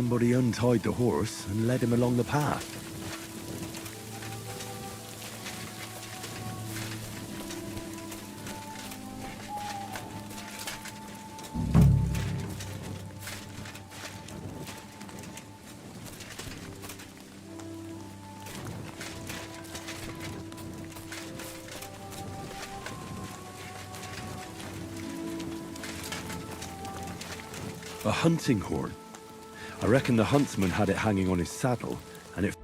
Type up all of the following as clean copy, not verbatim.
somebody untied the horse and led him along the path. A hunting horn. I reckon the huntsman had it hanging on his saddle, and it...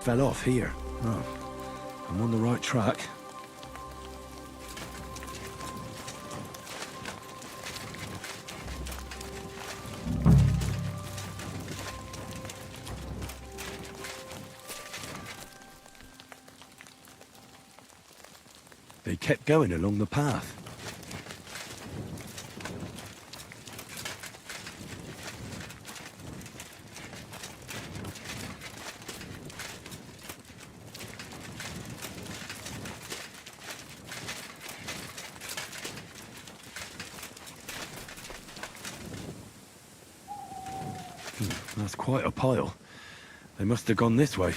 fell off here. Oh, I'm on the right track. They kept going along the path. That's quite a pile. They must have gone this way.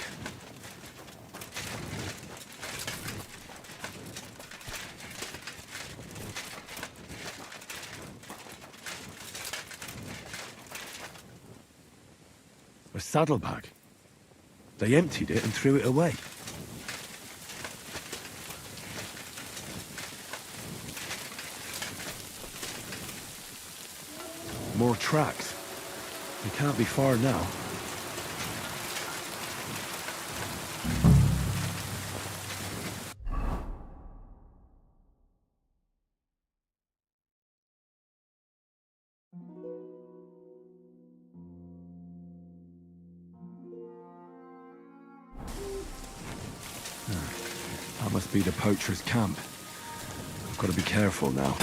A saddlebag. They emptied it and threw it away. More tracks. They can't be far now. That must be the poacher's camp. I've got to be careful now.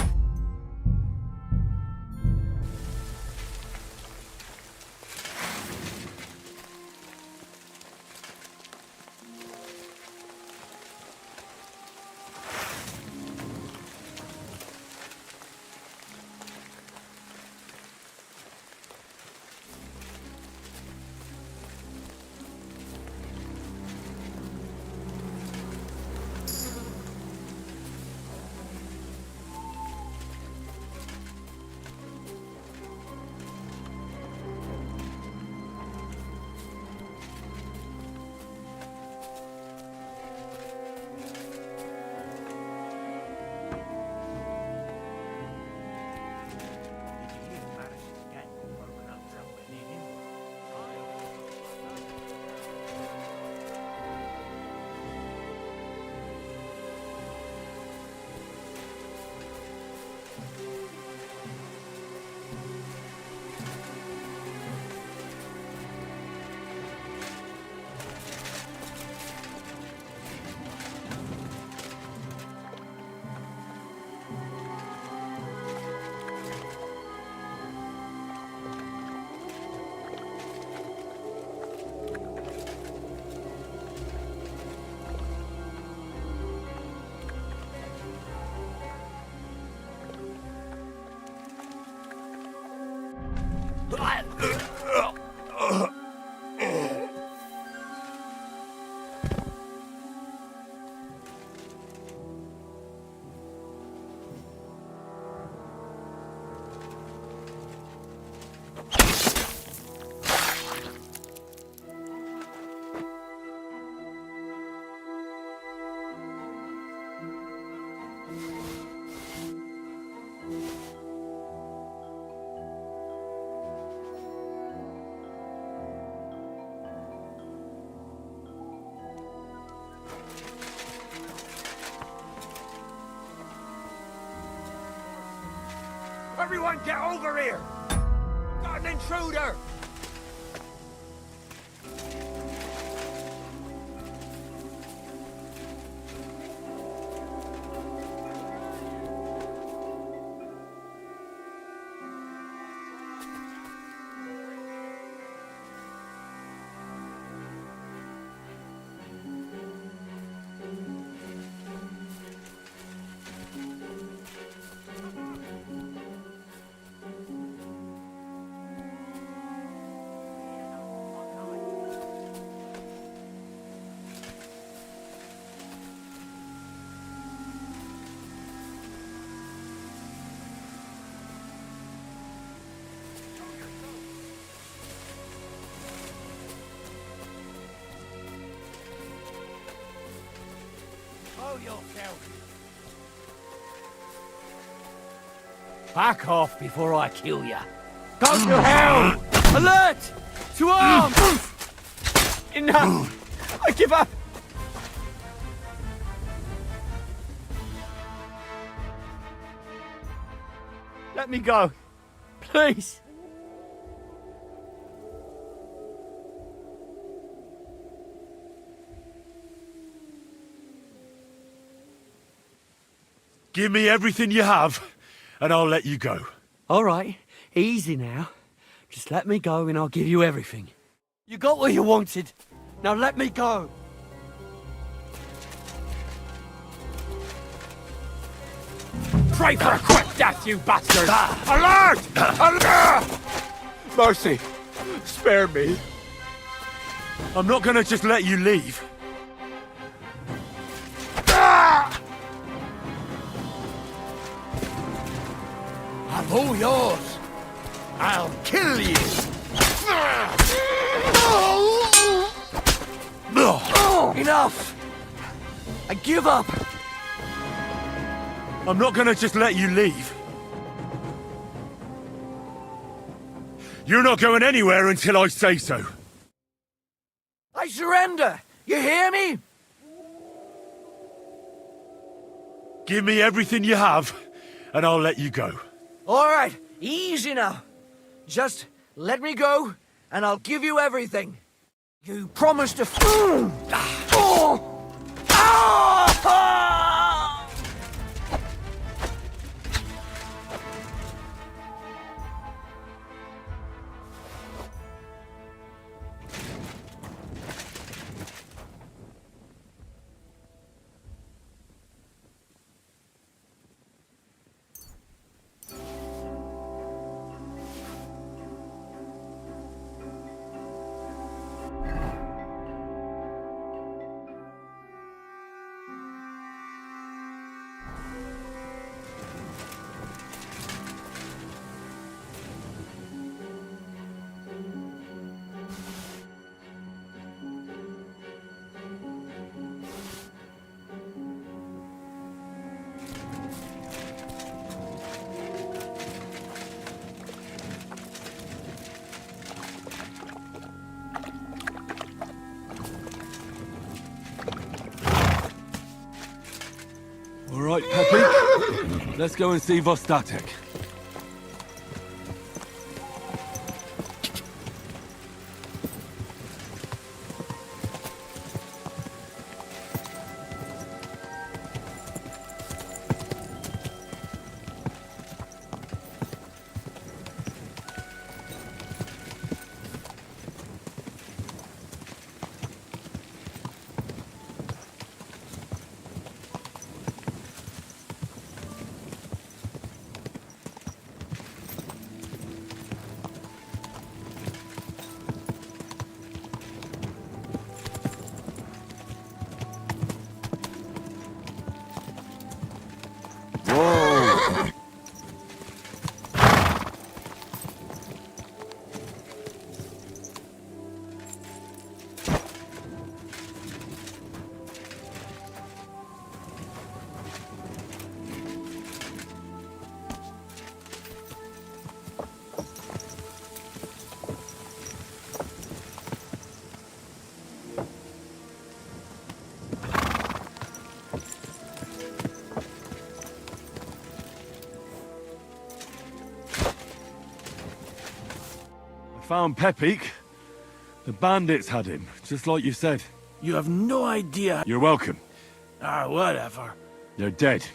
Everyone get over here! Got an intruder! Back off before I kill ya. Go to hell! Alert! To arms! Enough! I give up! Let me go. Please. Give me everything you have, and I'll let you go. All right, easy now. Just let me go and I'll give you everything. You got what you wanted. Now let me go. Pray for a quick death, you bastard! Alert! Alert! Mercy! Spare me. I'm not gonna just let you leave. I'm all yours. I'll kill you. Enough! I give up! I'm not gonna just let you leave. You're not going anywhere until I say so. I surrender! You hear me? Give me everything you have, and I'll let you go. All right, easy now. Just let me go, and I'll give you everything. You promised to... All right, Peppy. Let's go and see Vostatek. Found Pepik. The bandits had him, just like you said. You have no idea. You're welcome. Whatever. They're dead.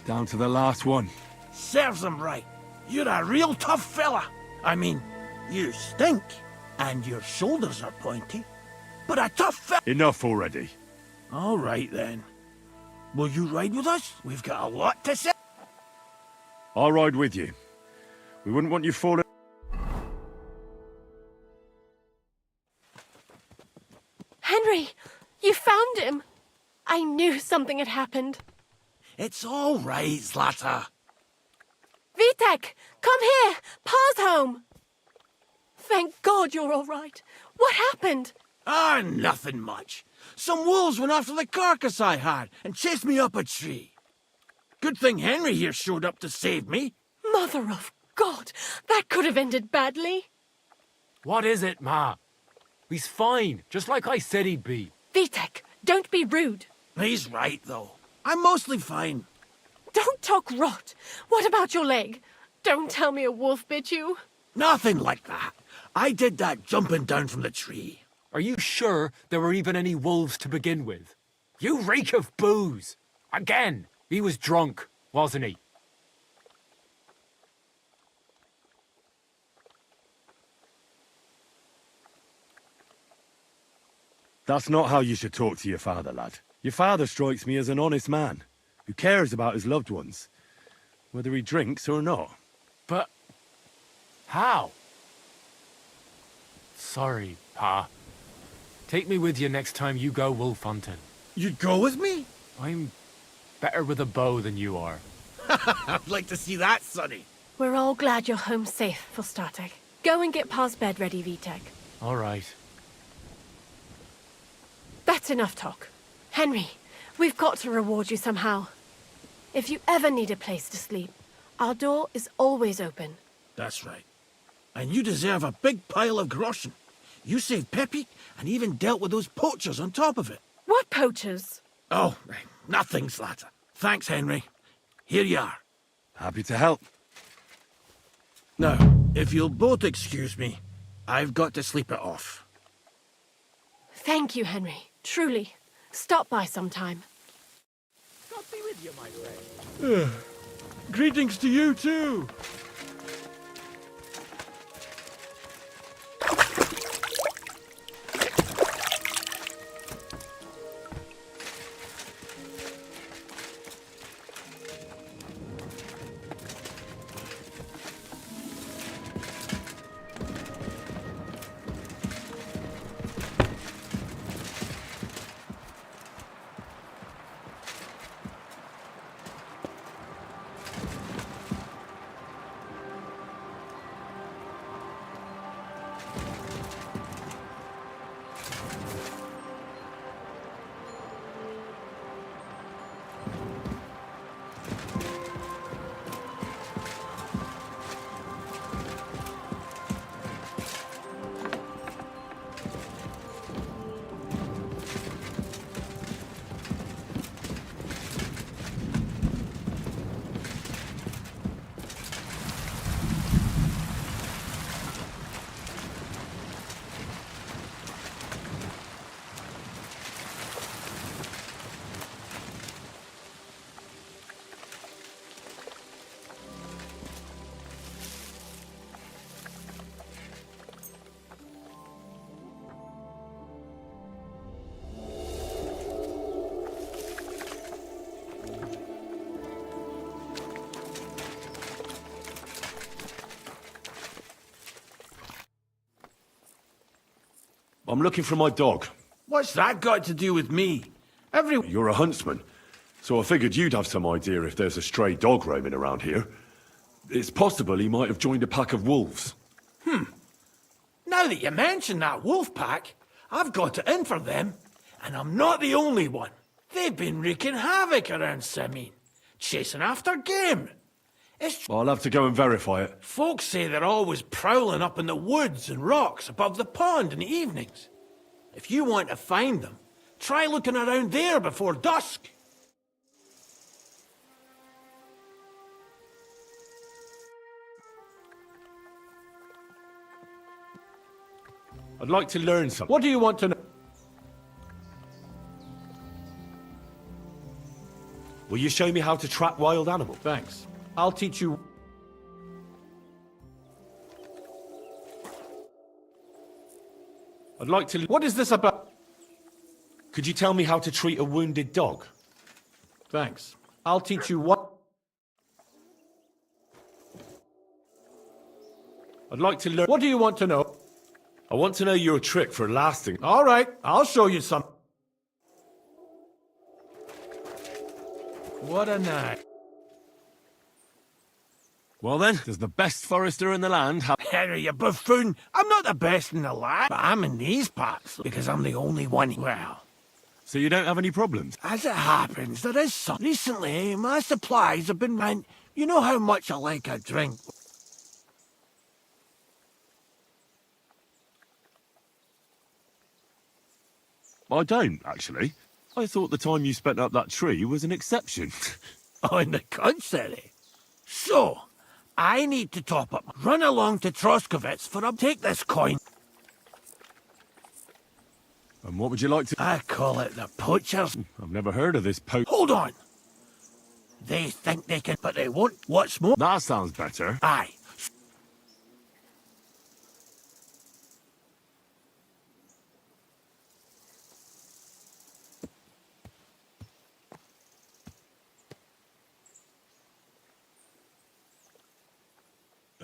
Down to the last one. Serves them right. You're a real tough fella. I mean, you stink, and your shoulders are pointy. But a tough fella. Enough already. All right, then. Will you ride with us? We've got a lot to say. I'll ride with you. We wouldn't want you falling... Henry, you found him. I knew something had happened. It's all right, Zlata. Vitek, come here. Pa's home. Thank God you're all right. What happened? Nothing much. Some wolves went after the carcass I had and chased me up a tree. Good thing Henry here showed up to save me. Mother of God, that could have ended badly. What is it, Ma? He's fine, just like I said he'd be. Vitek, don't be rude. He's right, though. I'm mostly fine. Don't talk rot. What about your leg? Don't tell me a wolf bit you. Nothing like that. I did that jumping down from the tree. Are you sure there were even any wolves to begin with? You reek of booze! Again, he was drunk, wasn't he? That's not how you should talk to your father, lad. Your father strikes me as an honest man, who cares about his loved ones, whether he drinks or not. But... how? Sorry, Pa. Take me with you next time you go wolf hunting. You'd go with me? I'm better with a bow than you are. I'd like to see that, Sonny. We're all glad you're home safe, for starting. Go and get Pa's bed ready, Vitek. All right. That's enough talk. Henry, we've got to reward you somehow. If you ever need a place to sleep, our door is always open. That's right. And you deserve a big pile of groschen. You saved Peppy and even dealt with those poachers on top of it. What poachers? Oh, nothing, Slatter. Thanks, Henry. Here you are. Happy to help. Now, if you'll both excuse me, I've got to sleep it off. Thank you, Henry. Truly. Stop by sometime. God be with you, my friend. Greetings to you, too. I'm looking for my dog. What's that got to do with me? You're a huntsman, so I figured you'd have some idea if there's a stray dog roaming around here. It's possible he might have joined a pack of wolves. Now that you mention that wolf pack, I've got it in for them. And I'm not the only one. They've been wreaking havoc around Sameen, chasing after game. I'll have to go and verify it. Folks say they're always prowling up in the woods and rocks above the pond in the evenings. If you want to find them, try looking around there before dusk. I'd like to learn something. What do you want to know? Will you show me how to track wild animals? Thanks. I'll teach you. I'd like to... What is this about? Could you tell me how to treat a wounded dog? Thanks. I'll teach you what. I'd like to learn... What do you want to know? I want to know your trick for lasting... All right, I'll show you some. What a night. Well then, does the best forester in the land have... Henry, you buffoon. I'm not the best in the land, but I'm in these parts because I'm the only one. Well, So you don't have any problems? as it happens, there is some. Recently, my supplies have been run. You know how much I like a drink. I don't, actually. I thought the time you spent up that tree was an exception. On the contrary. So, I need to top up. Run along to Troskovitz for a... Take this coin. And what would you like to... I call it the poachers. I've never heard of this Hold on. They think they can, but they won't. What's more? That sounds better. Aye.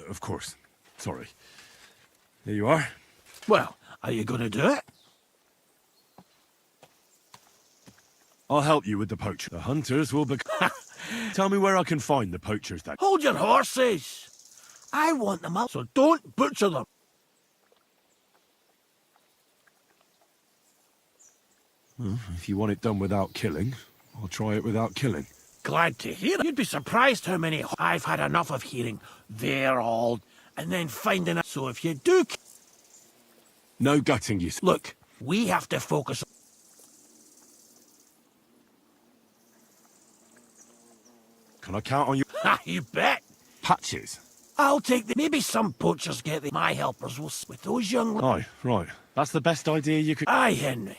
Of course. Sorry. Here you are. Well, are you going to do it? I'll help you with the poacher. The hunters will be... Tell me where I can find the poachers then. Hold your horses. I want them up, so don't butcher them. Well, if you want it done without killing, I'll try it without killing. Glad to hear it. You'd be surprised how many I've had enough of hearing they're all, and then finding it. So if you do... No gutting, you... Look, we have to focus. Can I count on you? Ha, you bet. Patches? I'll take the... Maybe some poachers get the... My helpers will... With those young... Aye, right. That's the best idea you could... Aye, Henry.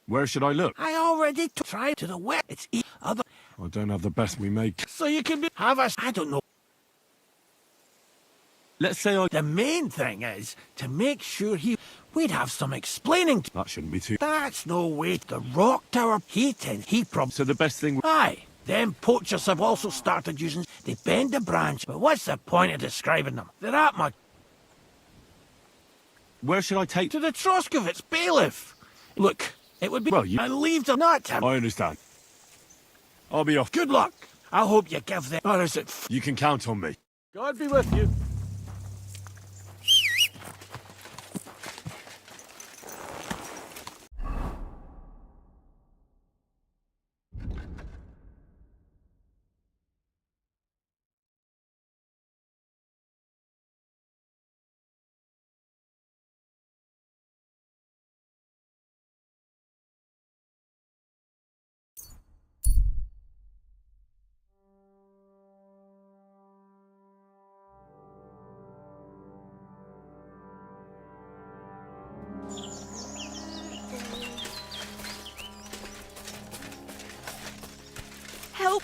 Where should I look? I already tried to the west. It's other... I don't have the best we make. So you can be... Have us... I don't know. Let's say I... The main thing is to make sure he... We'd have some explaining to... That shouldn't be too... That's no way. The rock tower heating. He probably... So the best thing... Aye. Them poachers have also started using... They bend a branch, but what's the point of describing them? They're at my... Where should I take... To the Troskovitz bailiff. Look, it would be... Well, you... And leave them not to... I understand. I'll be off. Good luck. I hope you give them... Or is it... You can count on me. God be with you. Help!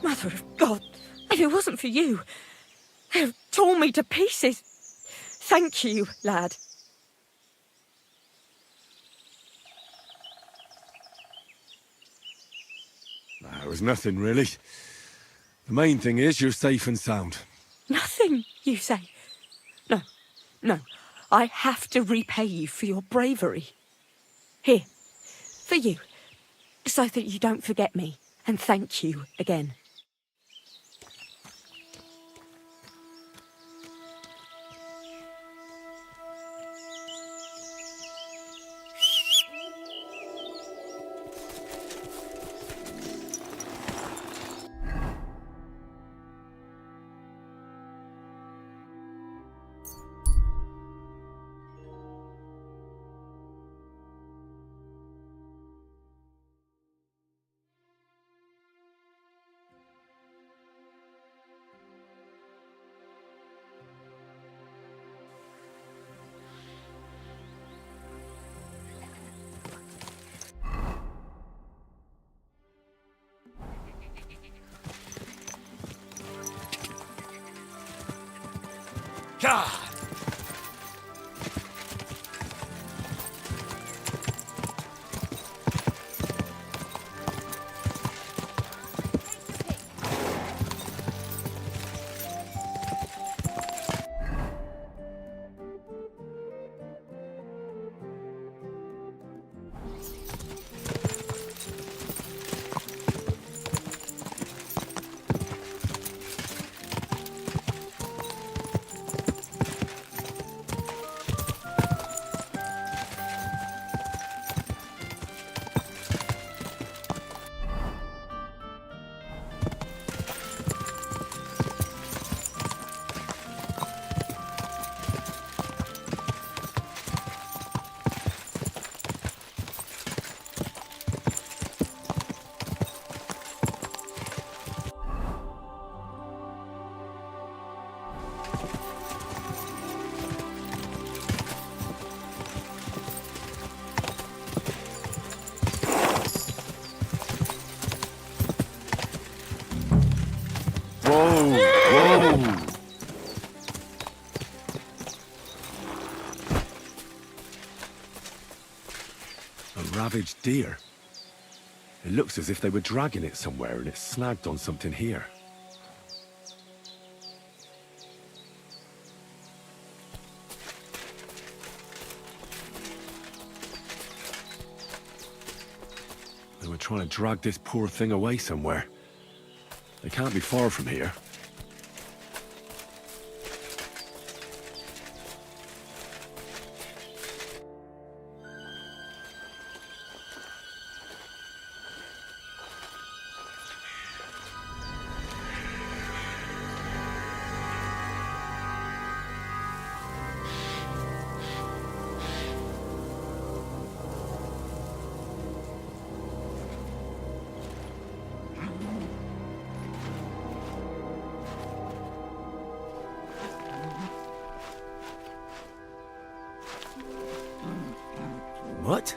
Mother of God, if it wasn't for you, they'd have torn me to pieces. Thank you, lad. There was nothing, really. The main thing is you're safe and sound. Nothing, you say? No, no. I have to repay you for your bravery. Here, for you, so that you don't forget me. And thank you again. God. ravaged deer. It looks as if they were dragging it somewhere and it's snagged on something here. They were trying to drag this poor thing away somewhere. They can't be far from here. What?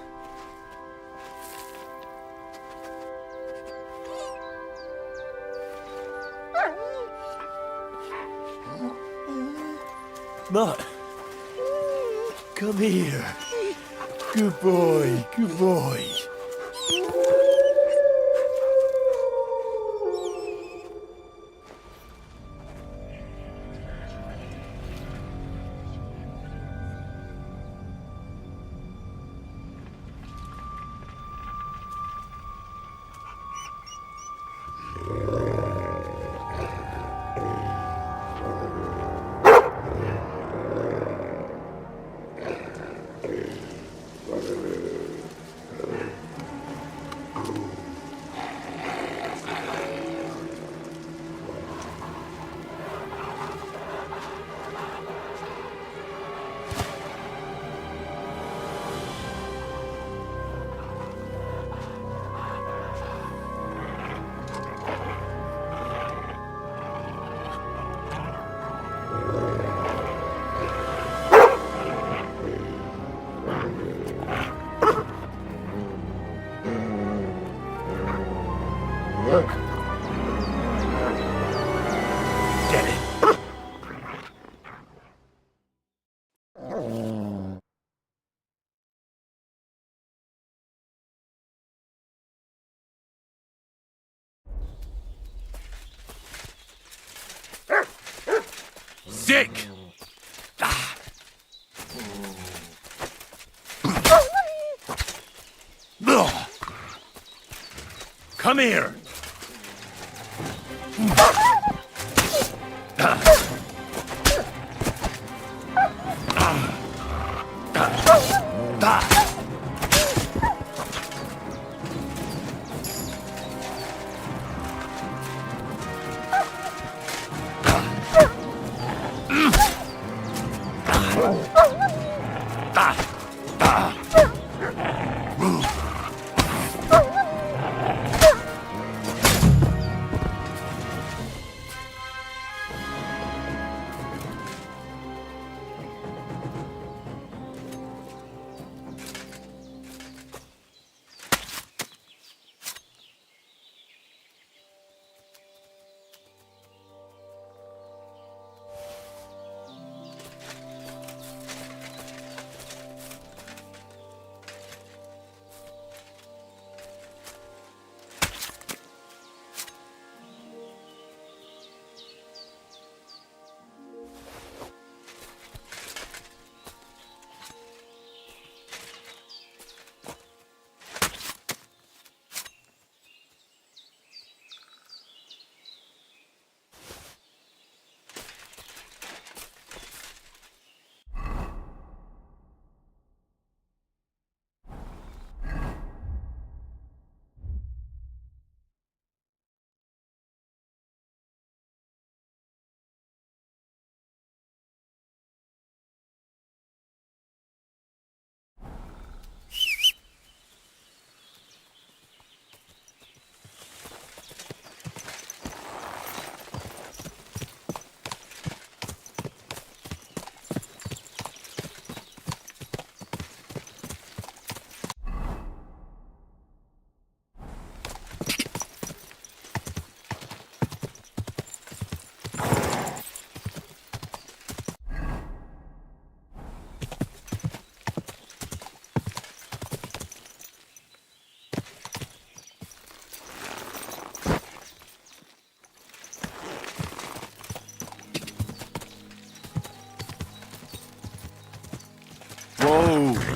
Mutt, come here. Good boy, good boy. Get it. Sick! Come here!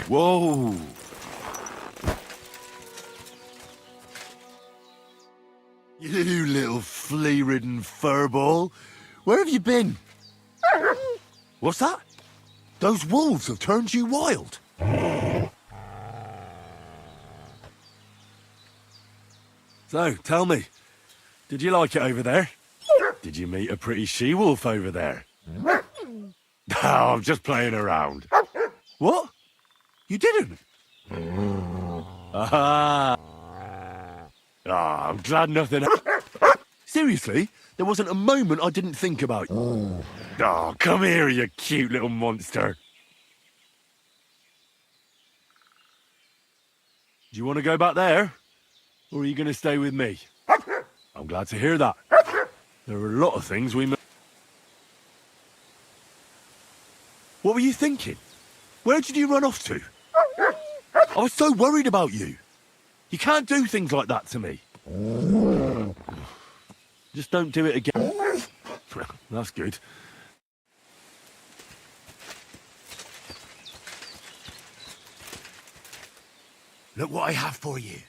Whoa! You little flea-ridden furball. Where have you been? What's that? Those wolves have turned you wild. So, tell me, did you like it over there? Did you meet a pretty she-wolf over there? Oh, I'm just playing around. What? You didn't? Ah. Ah, I'm glad nothing... Seriously? There wasn't a moment I didn't think about you. Oh, come here, you cute little monster. Do you want to go back there? Or are you going to stay with me? I'm glad to hear that. There are a lot of things we... What were you thinking? Where did you run off to? I was so worried about you. You can't do things like that to me. Just don't do it again. That's good. Look what I have for you.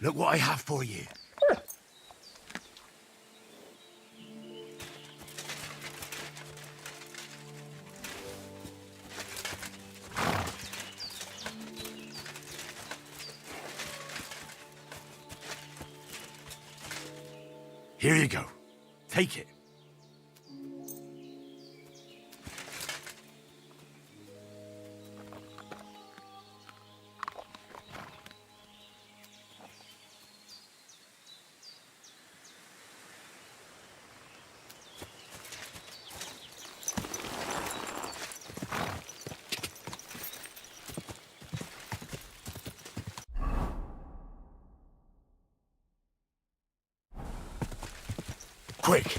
Look what I have for you. Here you go. Take it. Quick!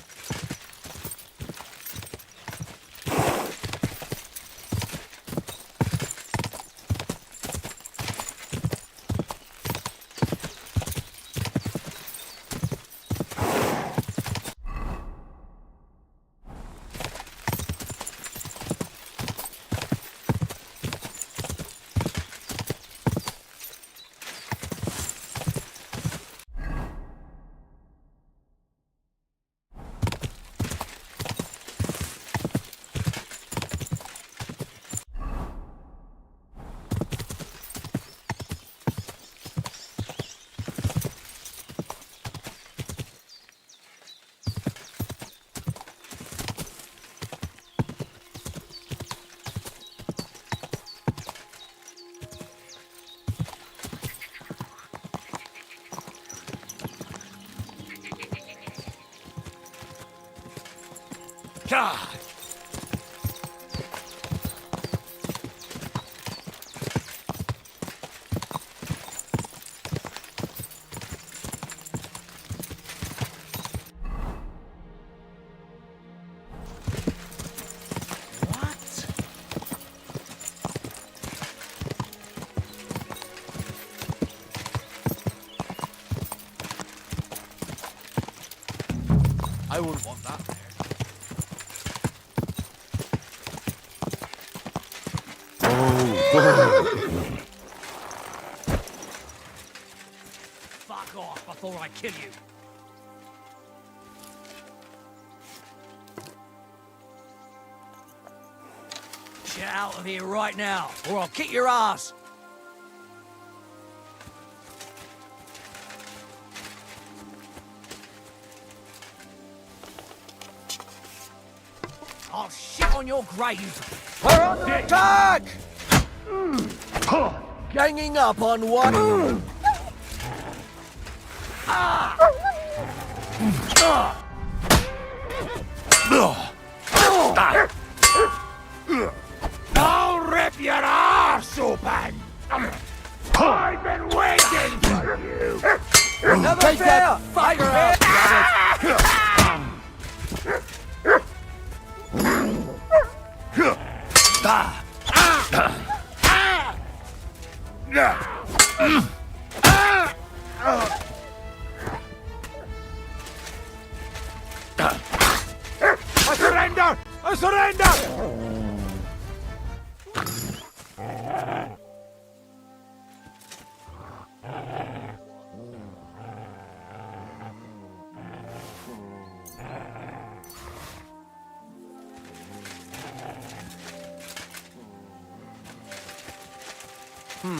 God! I wouldn't want that there. Fuck off before I kill you. Get out of here right now, or I'll kick your ass. I'll shit on your grave. We're under attack! Ganging up on one. I'll rip your arse open! I've been waiting for you! Never take that fucker I surrender! I surrender!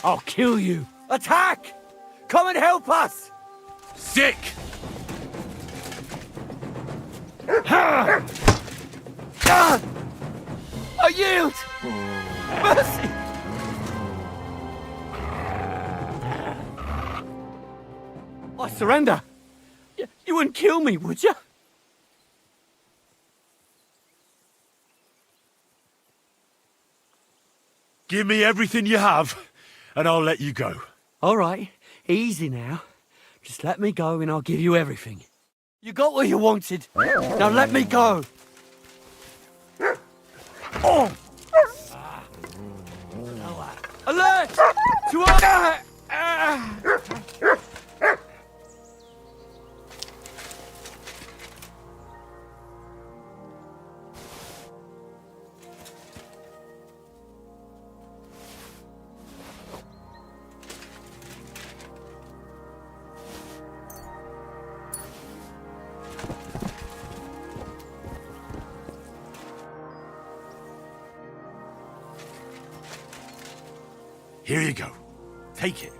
I'll kill you. Attack! Come and help us! Sick! I yield! Mercy! I surrender. You wouldn't kill me, would you? Give me everything you have, and I'll let you go. All right, easy now. Just let me go and I'll give you everything. You got what you wanted. Now let me go. Oh! Alert! To Here you go. Take it.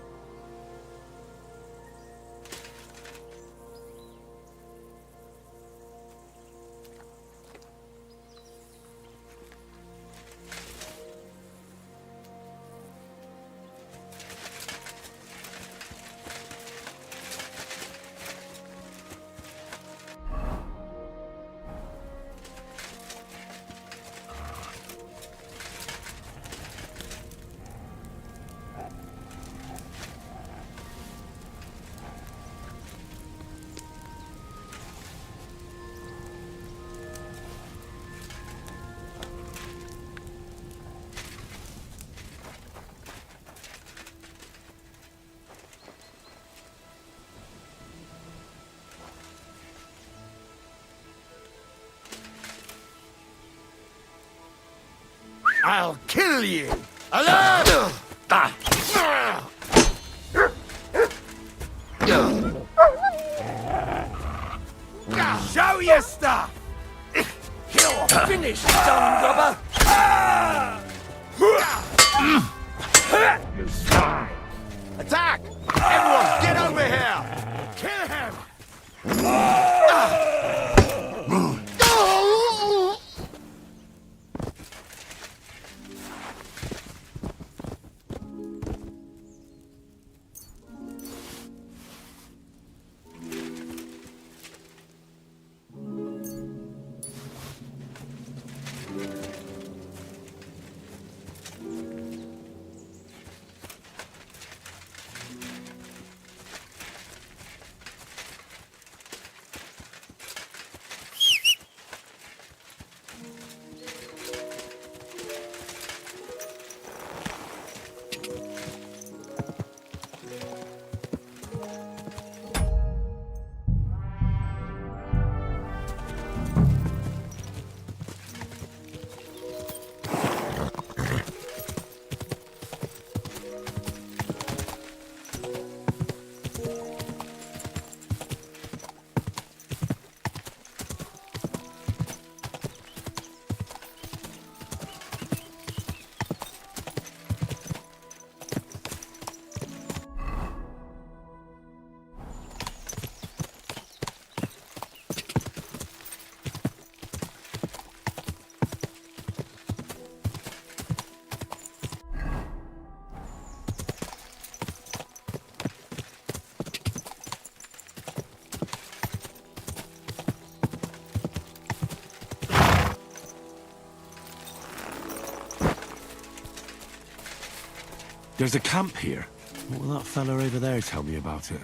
I'll kill you! Alert! Show your stuff! You're finished, dumb rubber! Attack! Everyone, get over here! Kill him! There's a camp here. What will that fella over there tell me about it?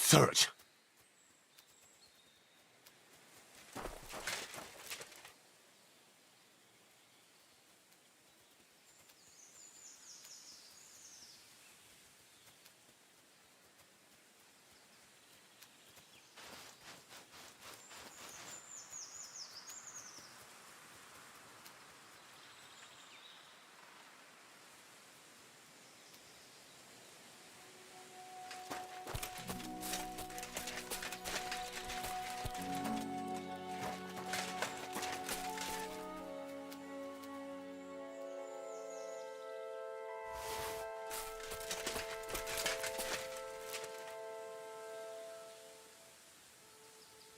Search.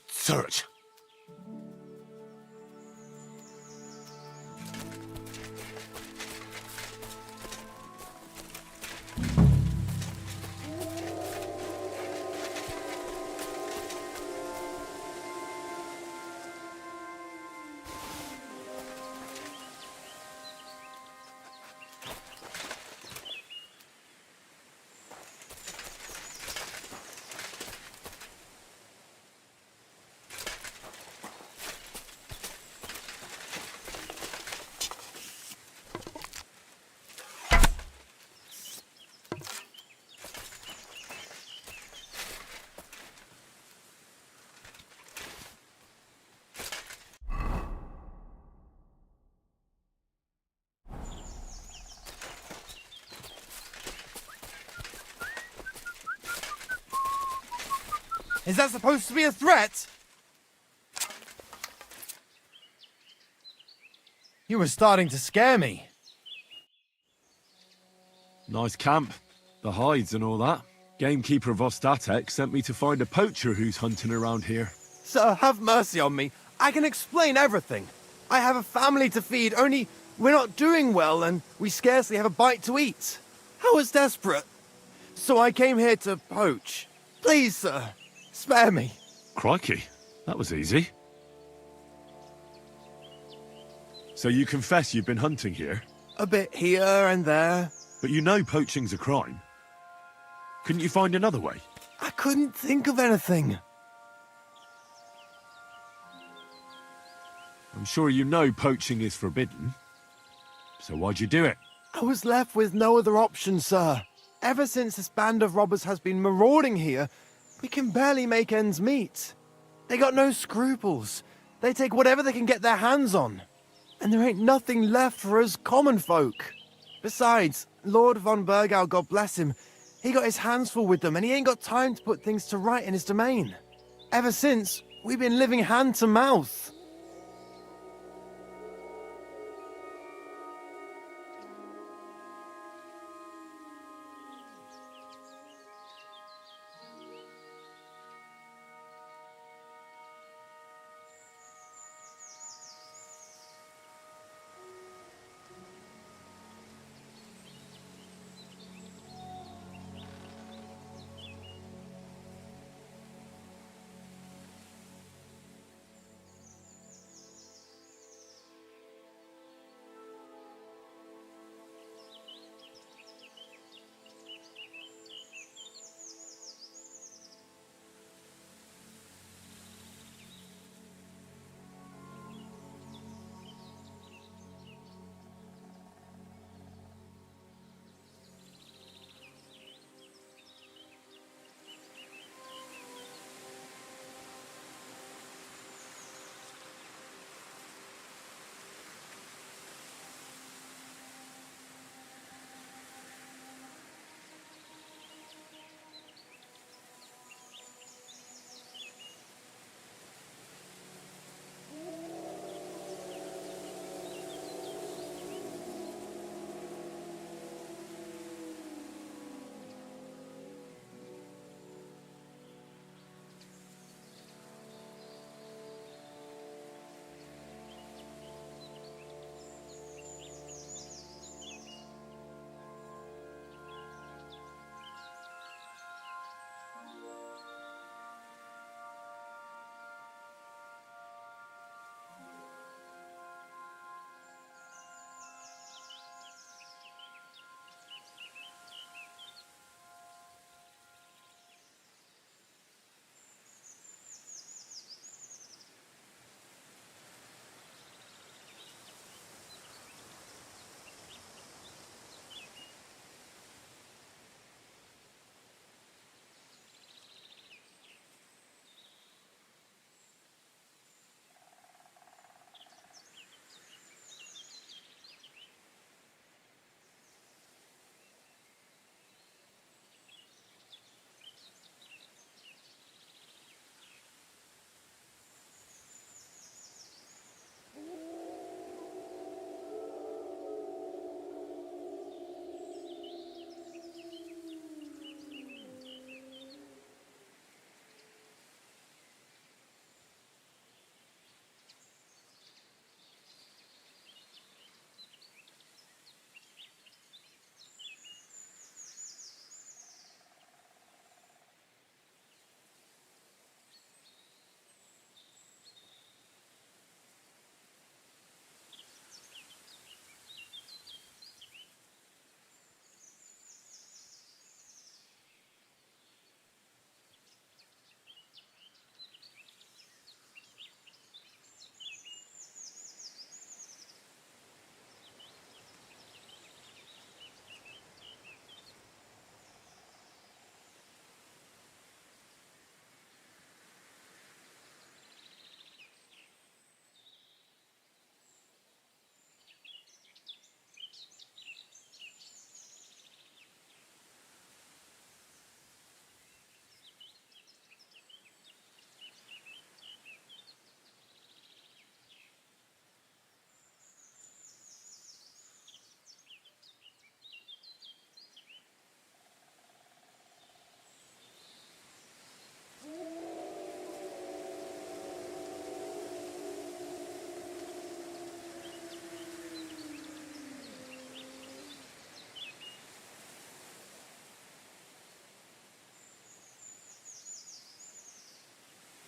Search. Is that supposed to be a threat? You were starting to scare me. Nice camp. The hides and all that. Gamekeeper Vostatek sent me to find a poacher who's hunting around here. Sir, have mercy on me. I can explain everything. I have a family to feed, only we're not doing well and we scarcely have a bite to eat. I was desperate. So I came here to poach. Please, sir, spare me. Crikey, that was easy. So you confess you've been hunting here, A bit here and there. but you know poaching's a crime. Couldn't you find another way? I couldn't think of anything. I'm sure you know poaching is forbidden. So why'd you do it? I was left with no other option, sir. Ever since this band of robbers has been marauding here, we can barely make ends meet. They got no scruples. They take whatever they can get their hands on. And there ain't nothing left for us common folk. Besides, Lord von Burgau, God bless him, he got his hands full with them and he ain't got time to put things to right in his domain. Ever since, we've been living hand to mouth.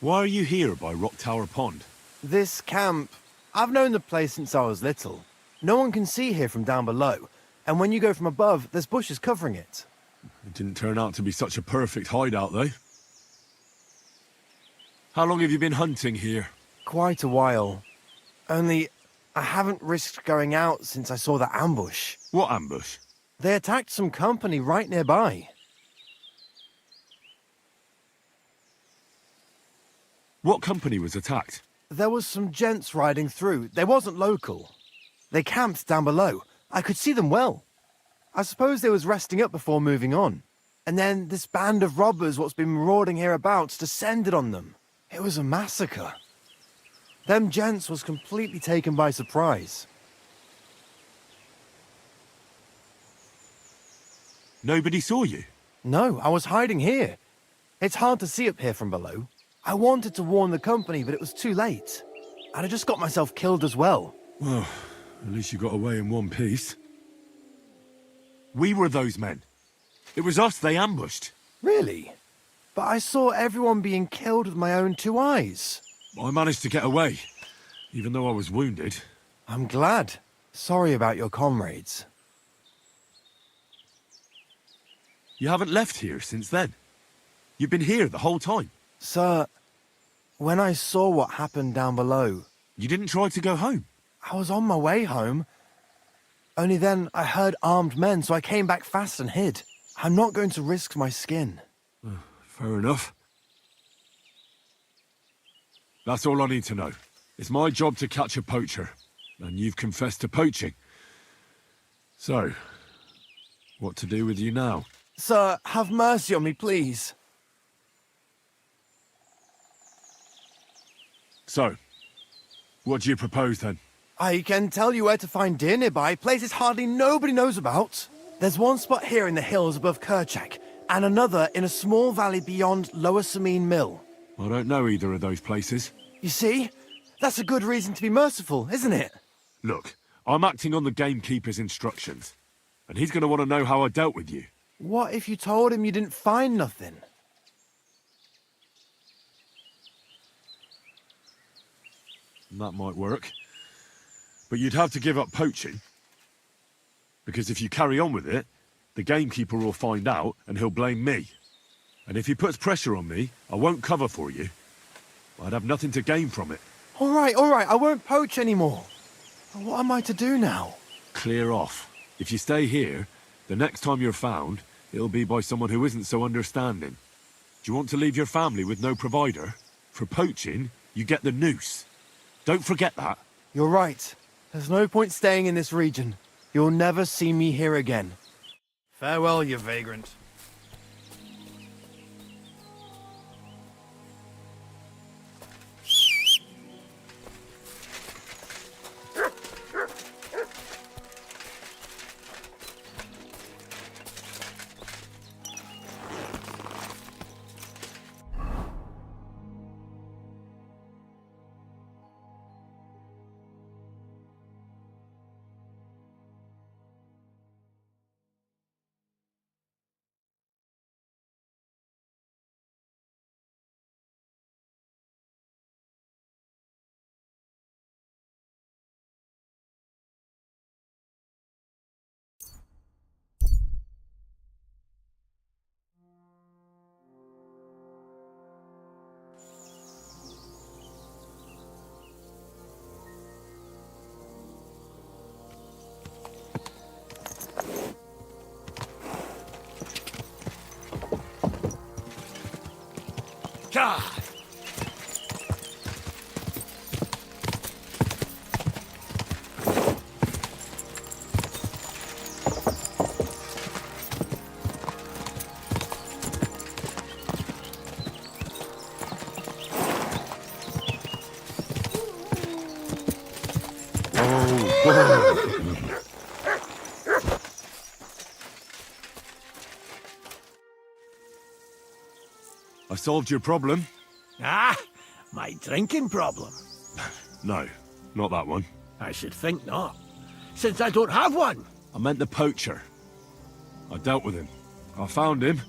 Why are you here by Rock Tower Pond? This camp, I've known the place since I was little. No one can see here from down below, and when you go from above, there's bushes covering it. It didn't turn out to be such a perfect hideout, though. How long have you been hunting here? Quite a while. Only, I haven't risked going out since I saw that ambush. What ambush? They attacked some company right nearby. What company was attacked? There was some gents riding through. They wasn't local. They camped down below. I could see them well. I suppose they was resting up before moving on. And then this band of robbers what's been marauding hereabouts descended on them. It was a massacre. Them gents was completely taken by surprise. Nobody saw you? No, I was hiding here. It's hard to see up here from below. I wanted to warn the company, but it was too late. And I just got myself killed as well. Well, at least you got away in one piece. We were those men. It was us they ambushed. Really? But I saw everyone being killed with my own 2 eyes. I managed to get away, even though I was wounded. I'm glad. Sorry about your comrades. You haven't left here since then. You've been here the whole time. Sir, when I saw what happened down below, You didn't try to go home. I was on my way home. Only then I heard armed men, so I came back fast and hid. I'm not going to risk my skin. Fair enough. That's all I need to know. It's my job to catch a poacher, and you've confessed to poaching. So, what to do with you now? Sir, have mercy on me, please. So, what do you propose then? I can tell you where to find deer nearby, places hardly nobody knows about. There's one spot here in the hills above Kerchak, and another in a small valley beyond Lower Sameen Mill. I don't know either of those places. You see? That's a good reason to be merciful, isn't it? Look, I'm acting on the gamekeeper's instructions, and he's going to want to know how I dealt with you. What if you told him you didn't find nothing? That might work. But you'd have to give up poaching. Because if you carry on with it, the gamekeeper will find out and he'll blame me. And if he puts pressure on me, I won't cover for you. I'd have nothing to gain from it. All right, I won't poach anymore. But what am I to do now? Clear off. If you stay here, the next time you're found, it'll be by someone who isn't so understanding. Do you want to leave your family with no provider? For poaching, you get the noose. Don't forget that. You're right. There's no point staying in this region. You'll never see me here again. Farewell, you vagrant. God! I solved your problem. Ah, my drinking problem. No, not that one. I should think not, since I don't have one. I meant the poacher. I dealt with him. I found him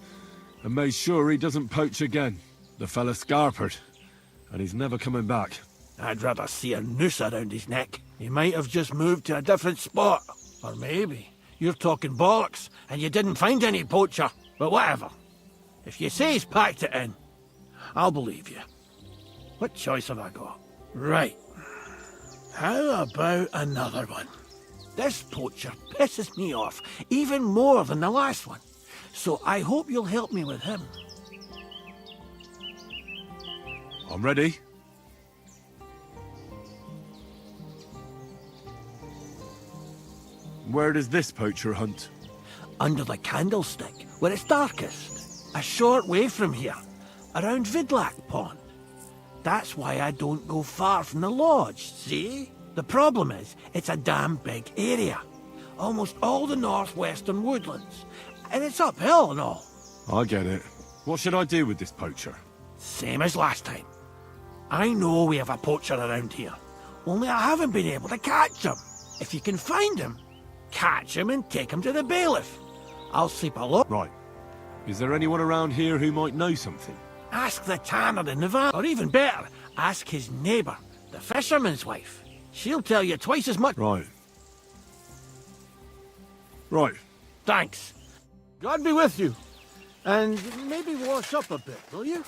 and made sure he doesn't poach again. The fella Scarpert. and he's never coming back. I'd rather see a noose around his neck. He might have just moved to a different spot. Or maybe you're talking bollocks and you didn't find any poacher. But whatever. If you say he's packed it in, I'll believe you. What choice have I got? Right. How about another one? This poacher pisses me off even more than the last one. So I hope you'll help me with him. I'm ready. Where does this poacher hunt? Under the candlestick, where it's darkest. A short way from here, around Vidlac Pond. That's why I don't go far from the lodge, see? The problem is, it's a damn big area. Almost all the northwestern woodlands. And it's uphill and all. I get it. What should I do with this poacher? Same as last time. I know we have a poacher around here. Only I haven't been able to catch him. If you can find him, catch him and take him to the bailiff. I'll sleep alone. Right. Is there anyone around here who might know something? Ask the tanner in the van. Or even better, ask his neighbour, the fisherman's wife. She'll tell you twice as much. Right. Right. Thanks. God be with you. And maybe wash up a bit, will you?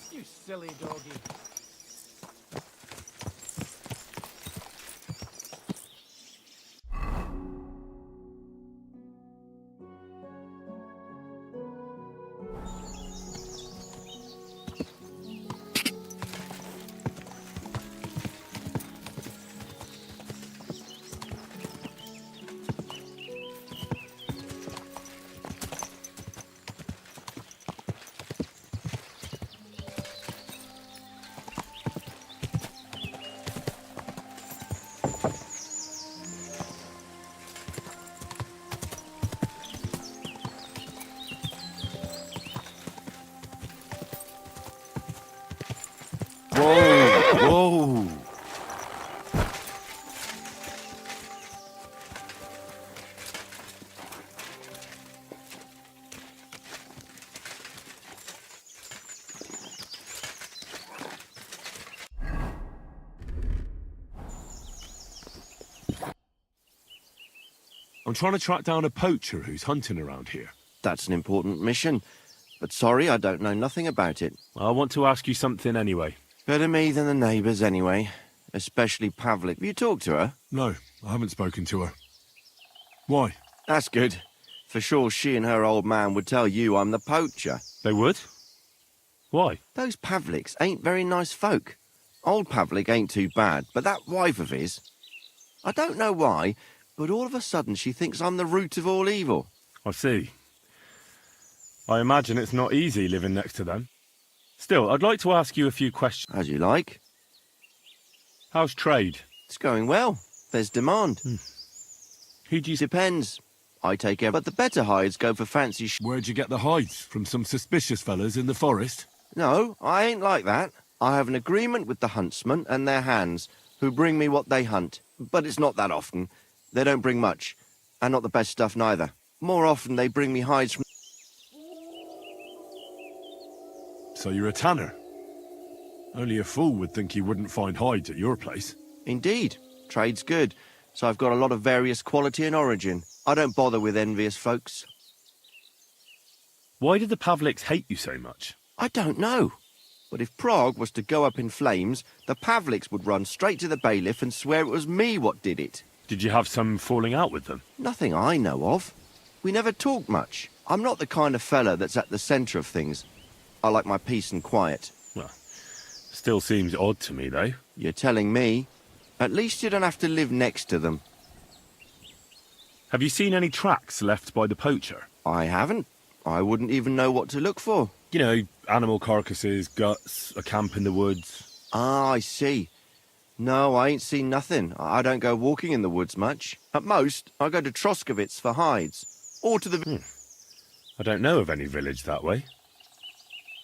You silly doggy. Whoa! Whoa! I'm trying to track down a poacher who's hunting around here. That's an important mission. But sorry, I don't know nothing about it. I want to ask you something anyway. Better me than the neighbours, anyway. Especially Pavlik. Have you talked to her? No, I haven't spoken to her. Why? That's good. For sure she and her old man would tell you I'm the poacher. They would? Why? Those Pavliks ain't very nice folk. Old Pavlik ain't too bad, but that wife of his... I don't know why, but all of a sudden she thinks I'm the root of all evil. I see. I imagine it's not easy living next to them. Still, I'd like to ask you a few questions. As you like. How's trade? It's going well. There's demand. Who do you... Depends. I take care, but the better hides go for fancy Where'd you get the hides? From some suspicious fellas in the forest? No, I ain't like that. I have an agreement with the huntsmen and their hands, who bring me what they hunt. But it's not that often. They don't bring much. And not the best stuff neither. More often they bring me hides from... So you're a tanner? Only a fool would think you wouldn't find hides at your place. Indeed. Trade's good. So I've got a lot of various quality and origin. I don't bother with envious folks. Why did the Pavliks hate you so much? I don't know. But if Prague was to go up in flames, the Pavliks would run straight to the bailiff and swear it was me what did it. Did you have some falling out with them? Nothing I know of. We never talk much. I'm not the kind of fella that's at the centre of things. I like my peace and quiet. Well, still seems odd to me, though. You're telling me? At least you don't have to live next to them. Have you seen any tracks left by the poacher? I haven't. I wouldn't even know what to look for. You know, animal carcasses, guts, a camp in the woods. Ah, I see. No, I ain't seen nothing. I don't go walking in the woods much. At most, I go to Troskovitz for hides. Or to the... I don't know of any village that way.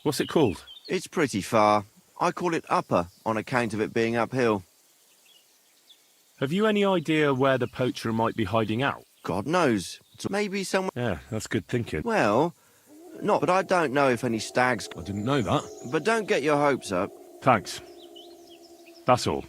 What's it called? It's pretty far. I call it Upper on account of it being uphill. Have you any idea where the poacher might be hiding out? God knows. Maybe somewhere... Yeah, that's good thinking. Well, not, but I don't know if any stags... I didn't know that. But don't get your hopes up. Thanks. That's all.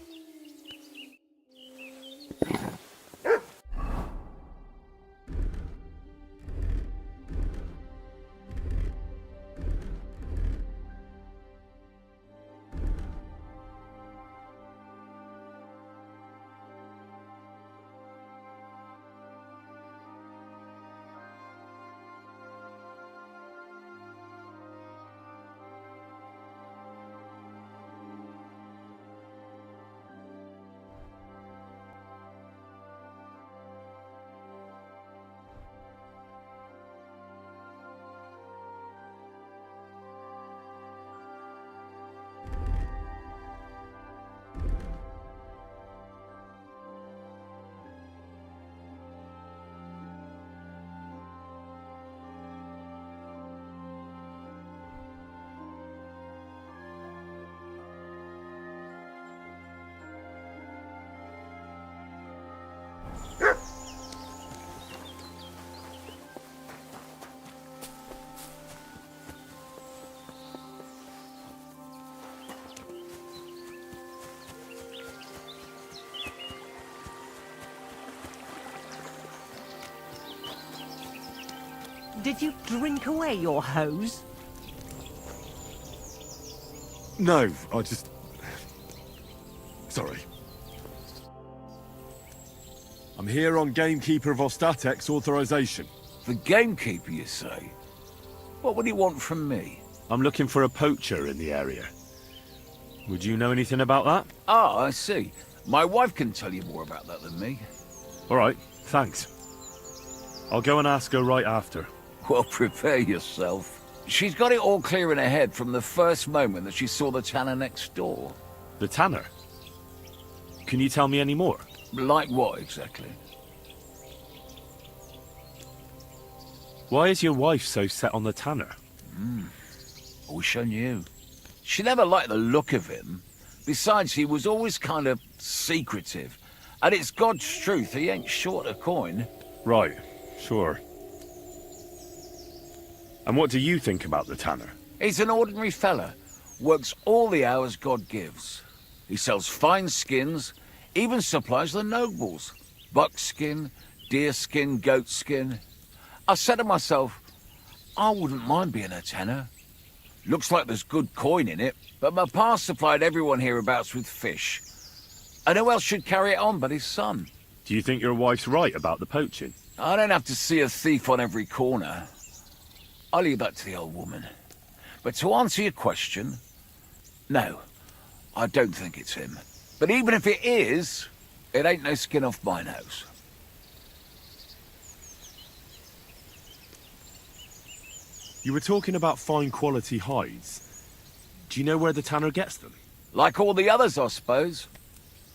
Did you drink away your hose? No, I just... Sorry. I'm here on Gamekeeper of Ostatek's authorization. The gamekeeper, you say? What would he want from me? I'm looking for a poacher in the area. Would you know anything about that? Ah, I see. My wife can tell you more about that than me. All right, thanks. I'll go and ask her right after. Well, prepare yourself. She's got it all clear in her head from the first moment that she saw the tanner next door. The tanner? Can you tell me any more? Like what, exactly? Why is your wife so set on the tanner? I wish I knew. She never liked the look of him. Besides, he was always kind of secretive. And it's God's truth, he ain't short a coin. Right, sure. And what do you think about the tanner? He's an ordinary fella. Works all the hours God gives. He sells fine skins, even supplies the nobles. Buckskin, deerskin, goatskin. I said to myself, I wouldn't mind being a tanner. Looks like there's good coin in it, but my pa supplied everyone hereabouts with fish. And who else should carry it on but his son? Do you think your wife's right about the poaching? I don't have to see a thief on every corner. I'll leave that to the old woman. But to answer your question, no, I don't think it's him. But even if it is, it ain't no skin off my nose. You were talking about fine quality hides. Do you know where the tanner gets them? Like all the others, I suppose.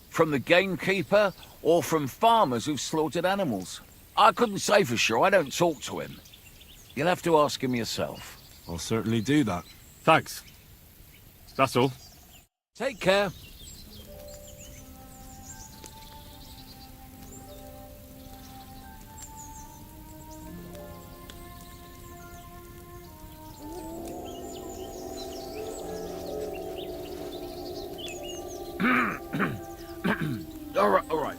From the gamekeeper or from farmers who've slaughtered animals. I couldn't say for sure, I don't talk to him. You'll have to ask him yourself. I'll certainly do that. Thanks. That's all. Take care. All right.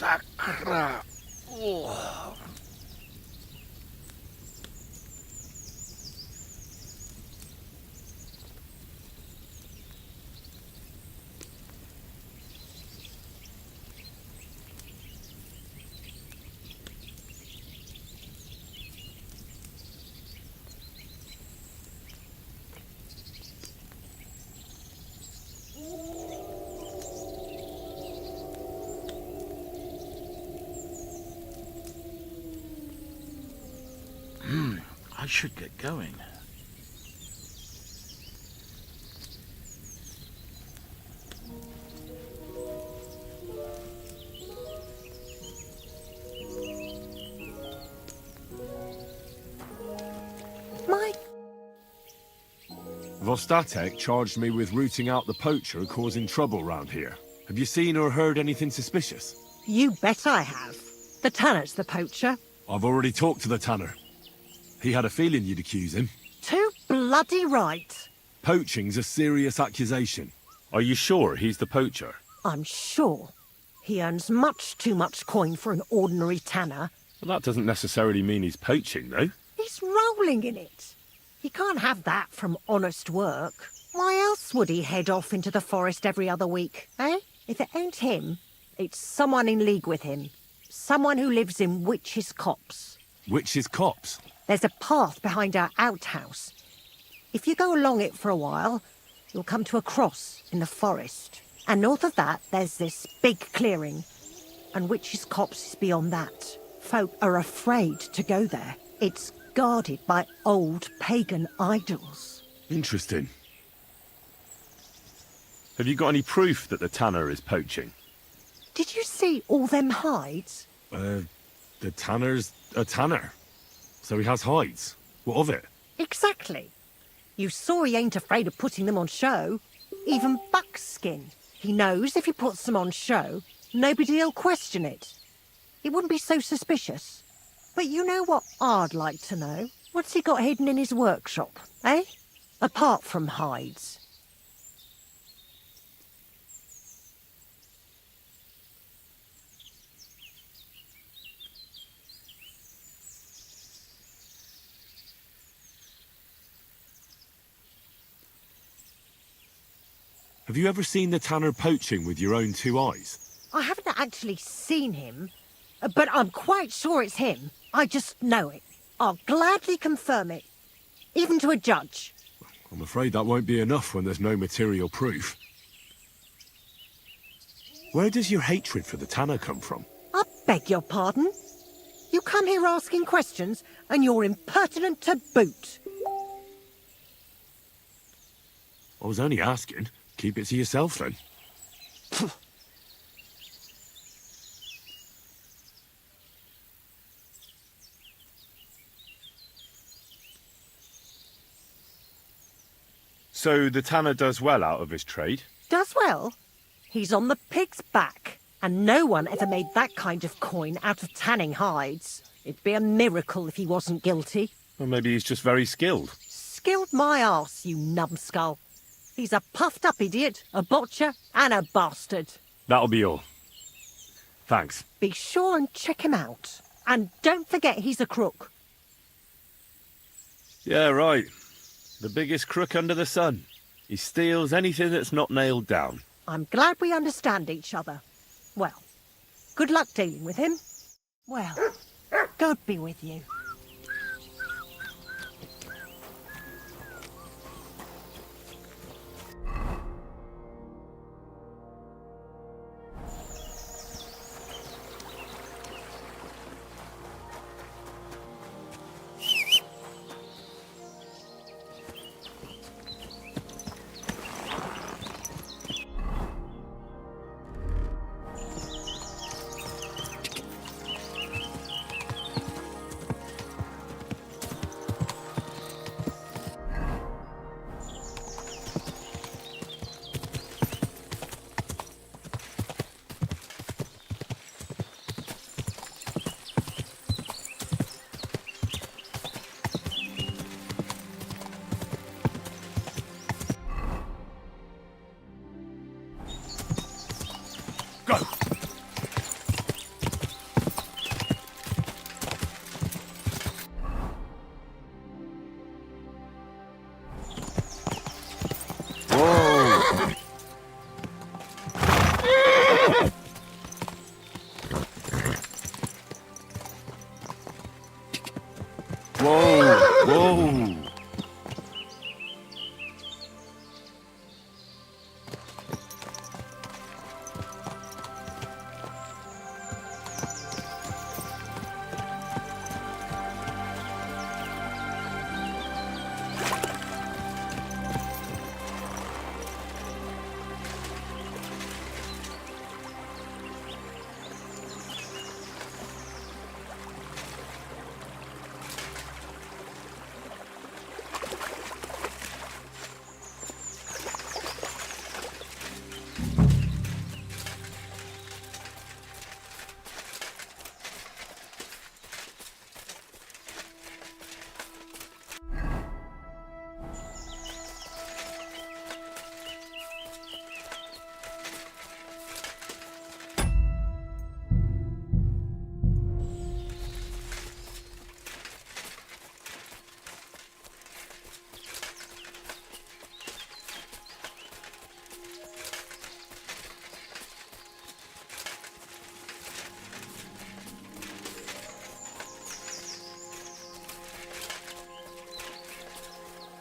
Sacra! I should get going. Mike, Vostatek charged me with rooting out the poacher causing trouble round here. Have you seen or heard anything suspicious? you bet I have. The Tanner's the poacher. I've already talked to the tanner. He had a feeling you'd accuse him. Too bloody right. Poaching's a serious accusation. Are you sure he's the poacher? I'm sure. He earns much too much coin for an ordinary tanner. Well, that doesn't necessarily mean he's poaching, though. He's rolling in it. He can't have that from honest work. Why else would he head off into the forest every other week, eh? If it ain't him, it's someone in league with him. Someone who lives in Witch's Copse. Witch's Copse? There's a path behind our outhouse. If you go along it for a while, you'll come to a cross in the forest. And north of that, there's this big clearing. And Witch's Copse is beyond that. Folk are afraid to go there. It's guarded by old pagan idols. Interesting. Have you got any proof that the tanner is poaching? Did you see all them hides? The tanner's a tanner. So he has hides. What of it? Exactly. You saw he ain't afraid of putting them on show. Even buckskin. He knows if he puts them on show, nobody'll question it. It wouldn't be so suspicious. But you know what I'd like to know? What's he got hidden in his workshop, eh? Apart from hides. Have you ever seen the tanner poaching with your own two eyes? I haven't actually seen him, but I'm quite sure it's him. I just know it. I'll gladly confirm it, even to a judge. I'm afraid that won't be enough when there's no material proof. Where does your hatred for the tanner come from? I beg your pardon? You come here asking questions, and you're impertinent to boot. I was only asking. Keep it to yourself, then. So the tanner does well out of his trade? Does well. He's on the pig's back, and no one ever made that kind of coin out of tanning hides. It'd be a miracle if he wasn't guilty. Or maybe he's just very skilled. Skilled my arse, you numbskull. He's a puffed-up idiot, a botcher, and a bastard. That'll be all. Thanks. Be sure and check him out. And don't forget he's a crook. Yeah, right. The biggest crook under the sun. He steals anything that's not nailed down. I'm glad we understand each other. Well, good luck dealing with him. Well, God be with you. Whoa!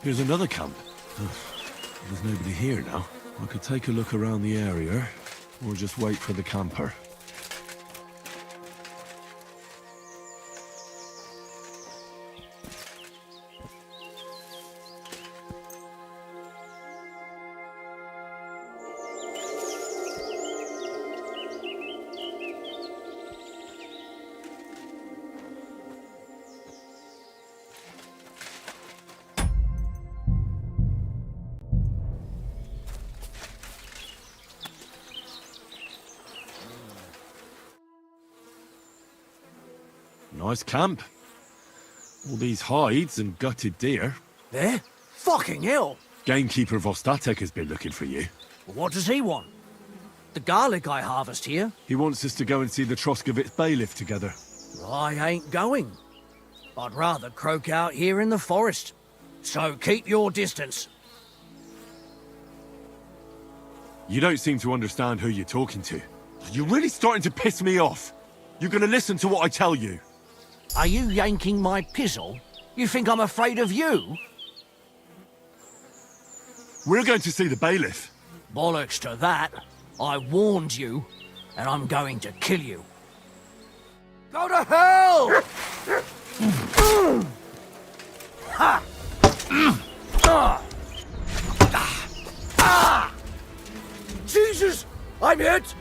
Here's another camp. There's nobody here now. I could take a look around the area, or just wait for the camper. Nice camp. All these hides and gutted deer. There? Fucking hell! Gamekeeper Vostatek has been looking for you. What does he want? The garlic I harvest here? He wants us to go and see the Troskovitz bailiff together. I ain't going. I'd rather croak out here in the forest. So keep your distance. You don't seem to understand who you're talking to. You're really starting to piss me off. You're gonna listen to what I tell you. Are you yanking my pizzle? You think I'm afraid of you? We're going to see the bailiff. Bollocks to that. I warned you, and I'm going to kill you. Go to hell! Ha! Jesus! I'm hit!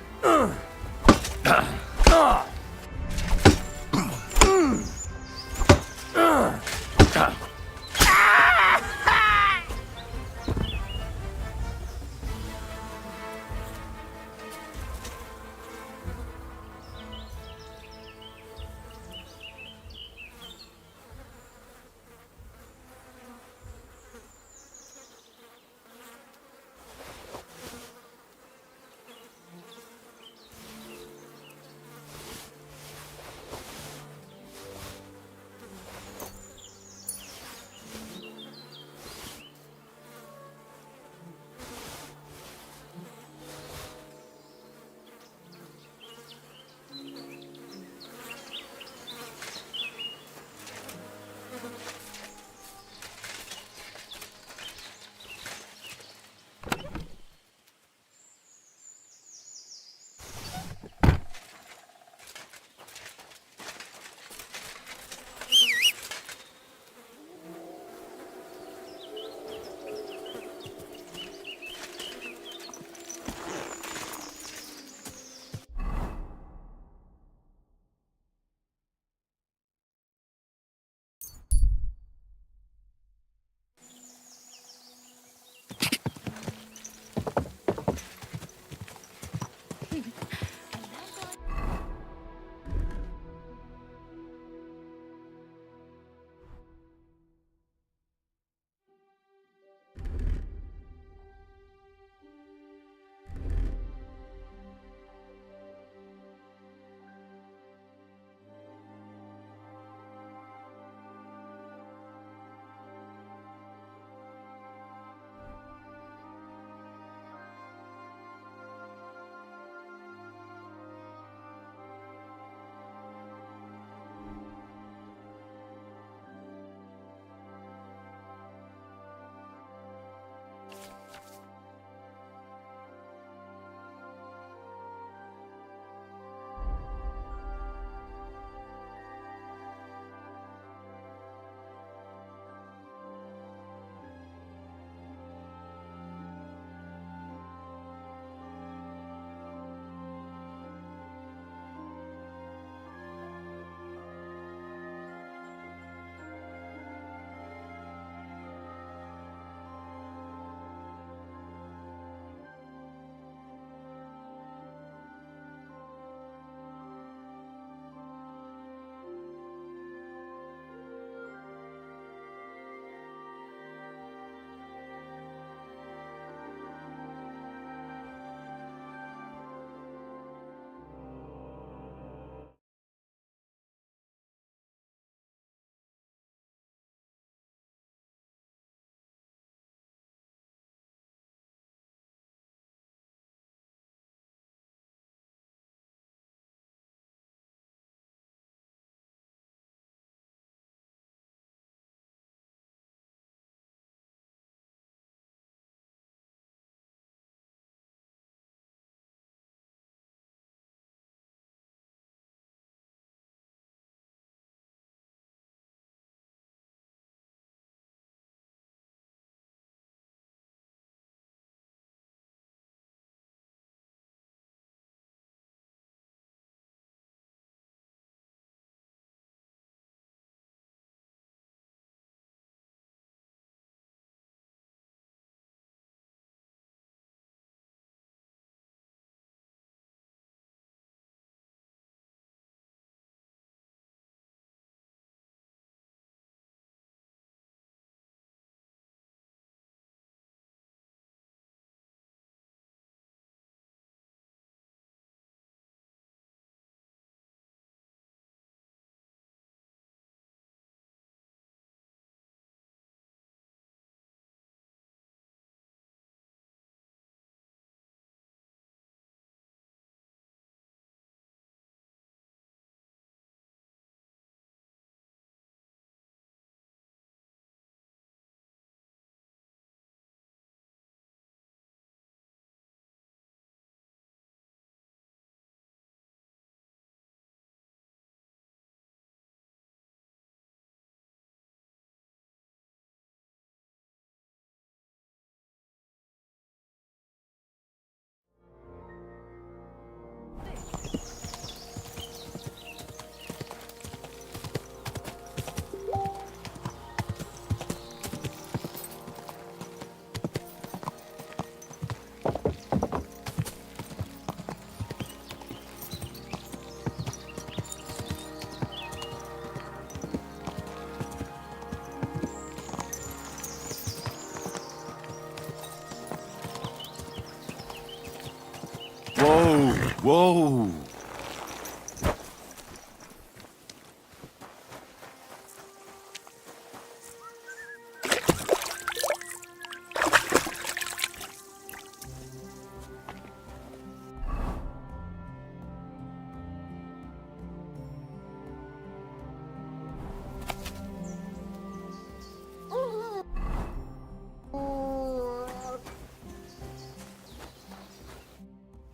Whoa!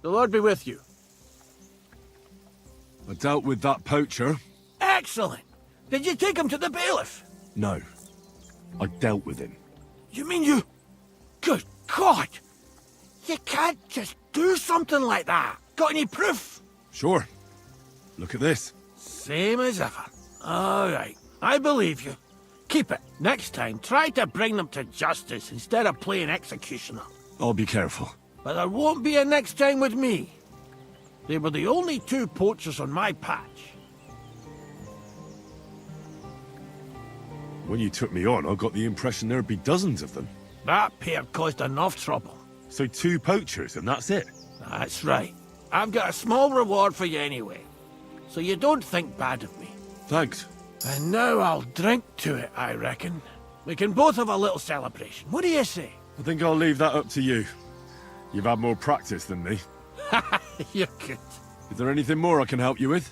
The Lord be with you. I dealt with that poacher. Excellent. Did you take him to the bailiff? No. I dealt with him. You mean you... Good God! You can't just do something like that. Got any proof? Sure. Look at this. Same as ever. All right. I believe you. Keep it. Next time, try to bring them to justice instead of playing executioner. I'll be careful. But there won't be a next time with me. They were the only two poachers on my patch. When you took me on, I got the impression there'd be dozens of them. That pair caused enough trouble. So 2 poachers, and that's it? That's right. I've got a small reward for you anyway. So you don't think bad of me. Thanks. And now I'll drink to it, I reckon. We can both have a little celebration. What do you say? I think I'll leave that up to you. You've had more practice than me. You're good. Is there anything more I can help you with?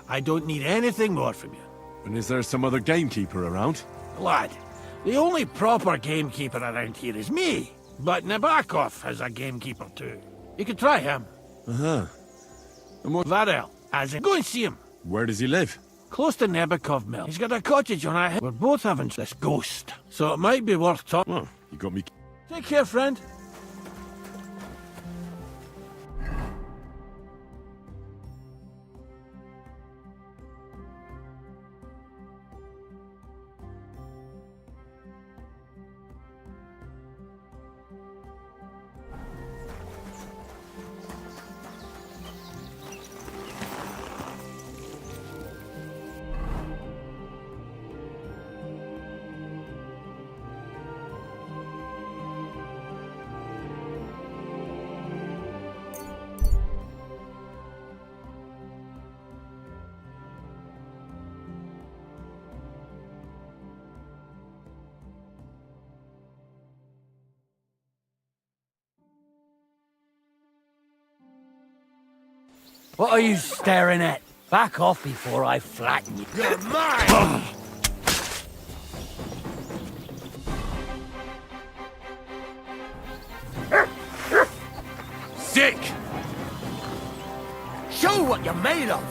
I don't need anything more from you. And is there some other gamekeeper around? Lad, the only proper gamekeeper around here is me. But Nabokov has a gamekeeper too. You could try him. Uh-huh. And what... Varel, as in, go and see him. Where does he live? Close to Nabokov Mill. He's got a cottage on our hill. We're both having this ghost. So it might be worth talking. Well, you got me... Take care, friend. What are you staring at? Back off before I flatten you. You're mine! Sick! Show what you're made of.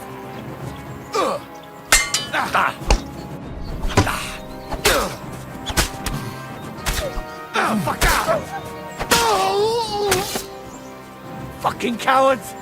Fuck out! Fucking cowards!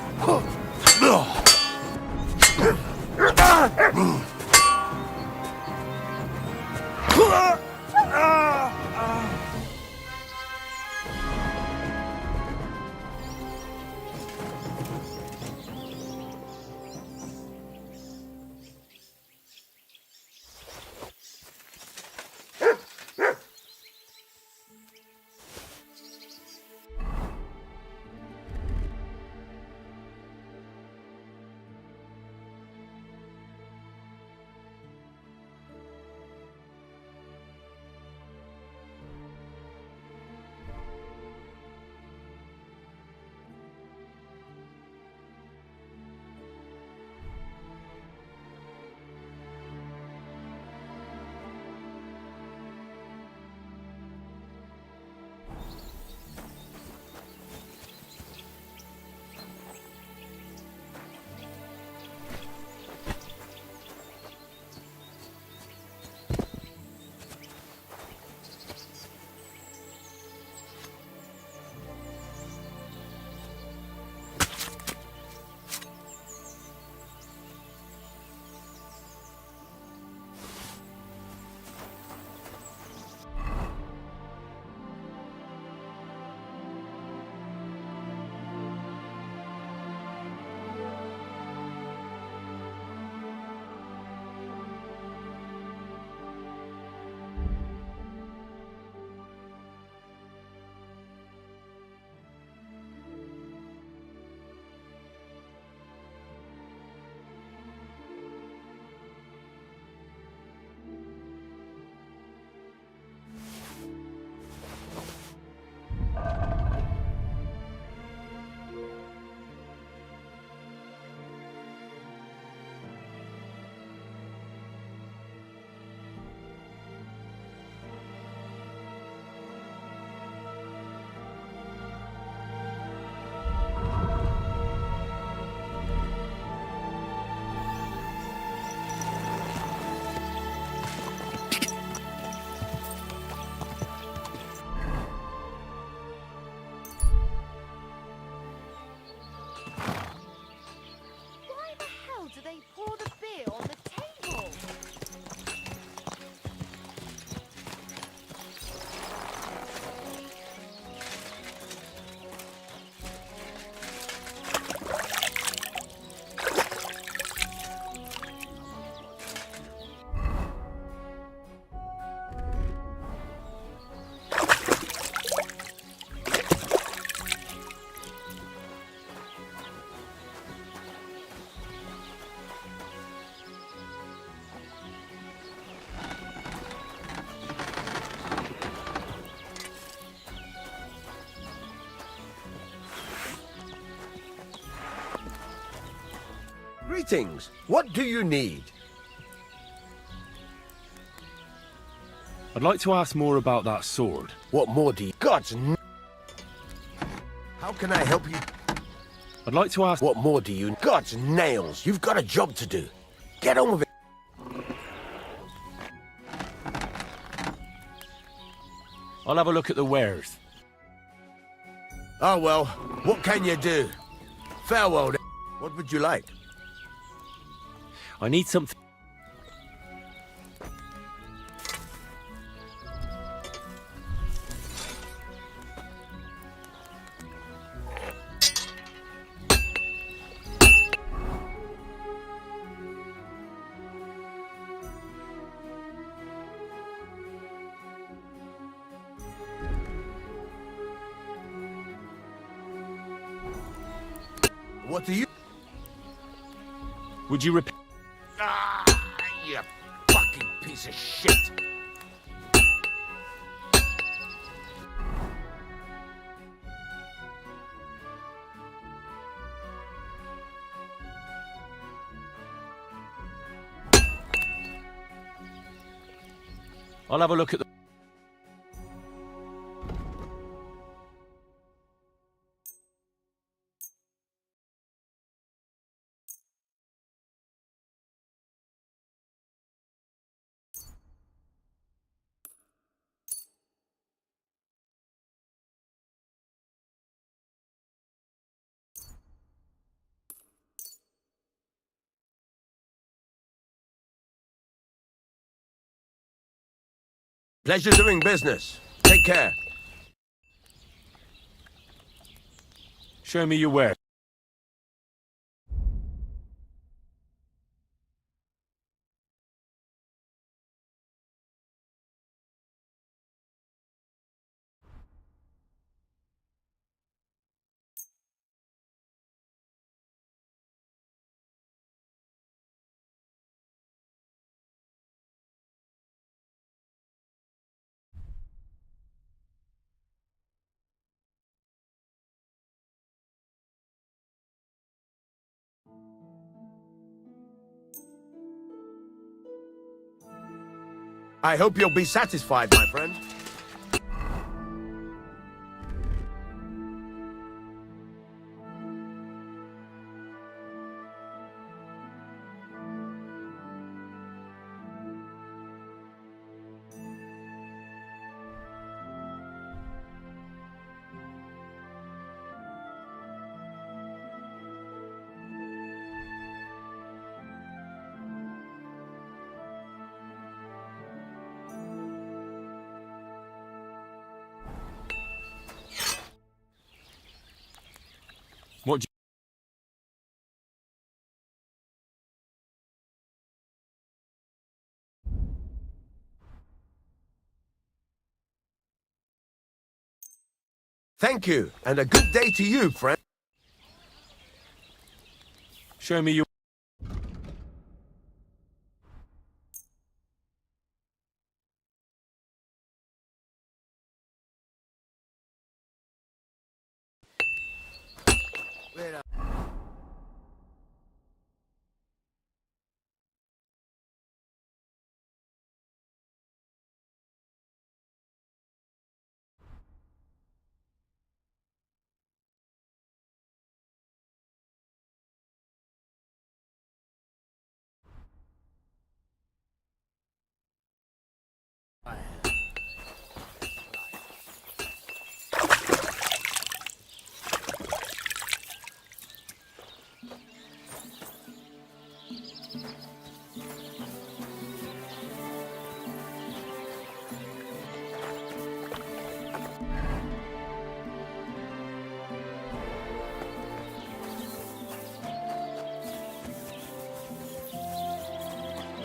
Greetings. What do you need? I'd like to ask more about that sword. What more do you... How can I help you? I'd like to ask... What more do you... God's nails. You've got a job to do. Get on with it. I'll have a look at the wares. Oh, well. What can you do? Farewell, then. What would you like? I need something... What do you... Would you repair... Ah, you fucking piece of shit. I'll have a look at the... Pleasure doing business. Take care. Show me your wares. I hope you'll be satisfied, my friend. What do Thank you, and a good day to you, friend. Show me your...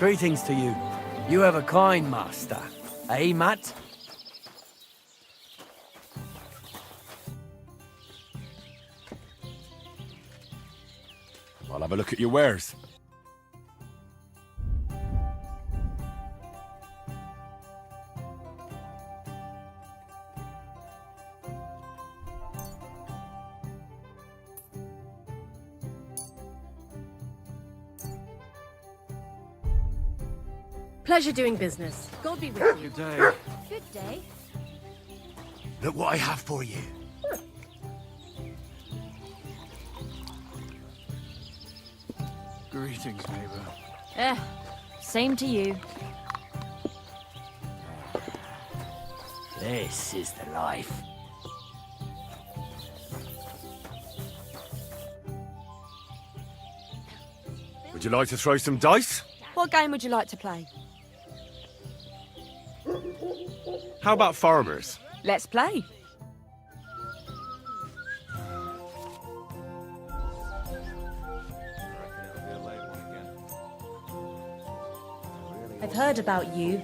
Greetings to you. You have a kind master. Eh, Matt? I'll have a look at your wares. Pleasure doing business. God be with you. Good day. Good day. Look what I have for you. Greetings, neighbor. Same to you. This is the life. Would you like to throw some dice? What game would you like to play? How about farmers? Let's play. I've heard about you,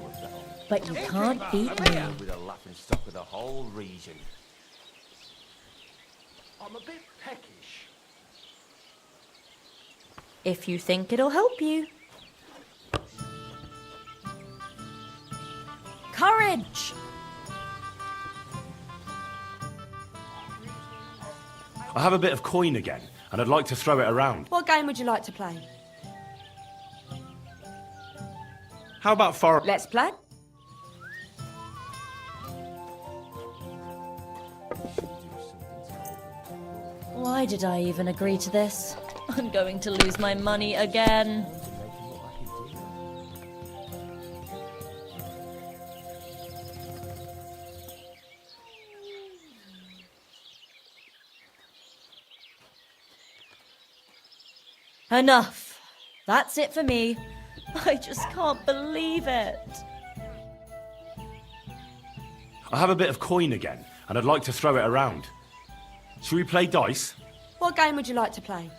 but you can't beat me. With a laughing stock of the whole region. I'm a bit peckish. If you think it'll help you. Courage! I have a bit of coin again, and I'd like to throw it around. What game would you like to play? How about farm? Let's play. Why did I even agree to this? I'm going to lose my money again. Enough. That's it for me. I just can't believe it. I have a bit of coin again, and I'd like to throw it around. Shall we play dice? What game would you like to play?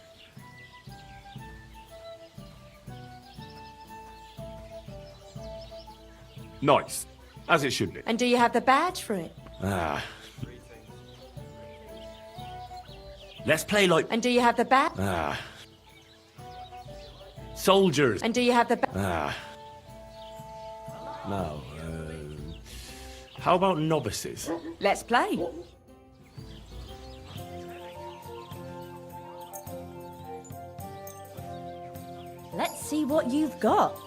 Nice. As it should be. And do you have the badge for it? Ah. Let's play like... And do you have the badge? Ah. Soldiers. And do you have the badge? Ah. No. How about novices? Let's play. Let's see what you've got.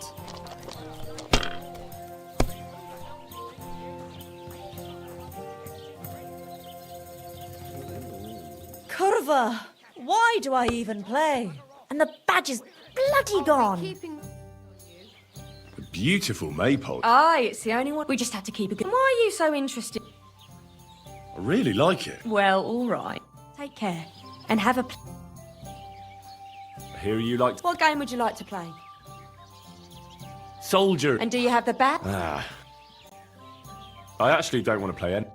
Curva! Why do I even play? And the badge is bloody gone. A beautiful maypole. Aye, it's the only one. We just had to keep it going. Why are you so interested? I really like it. Well, all right. Take care. And have a... I hear you like... What game would you like to play? Soldier. And do you have the badge? Ah. I actually don't want to play any.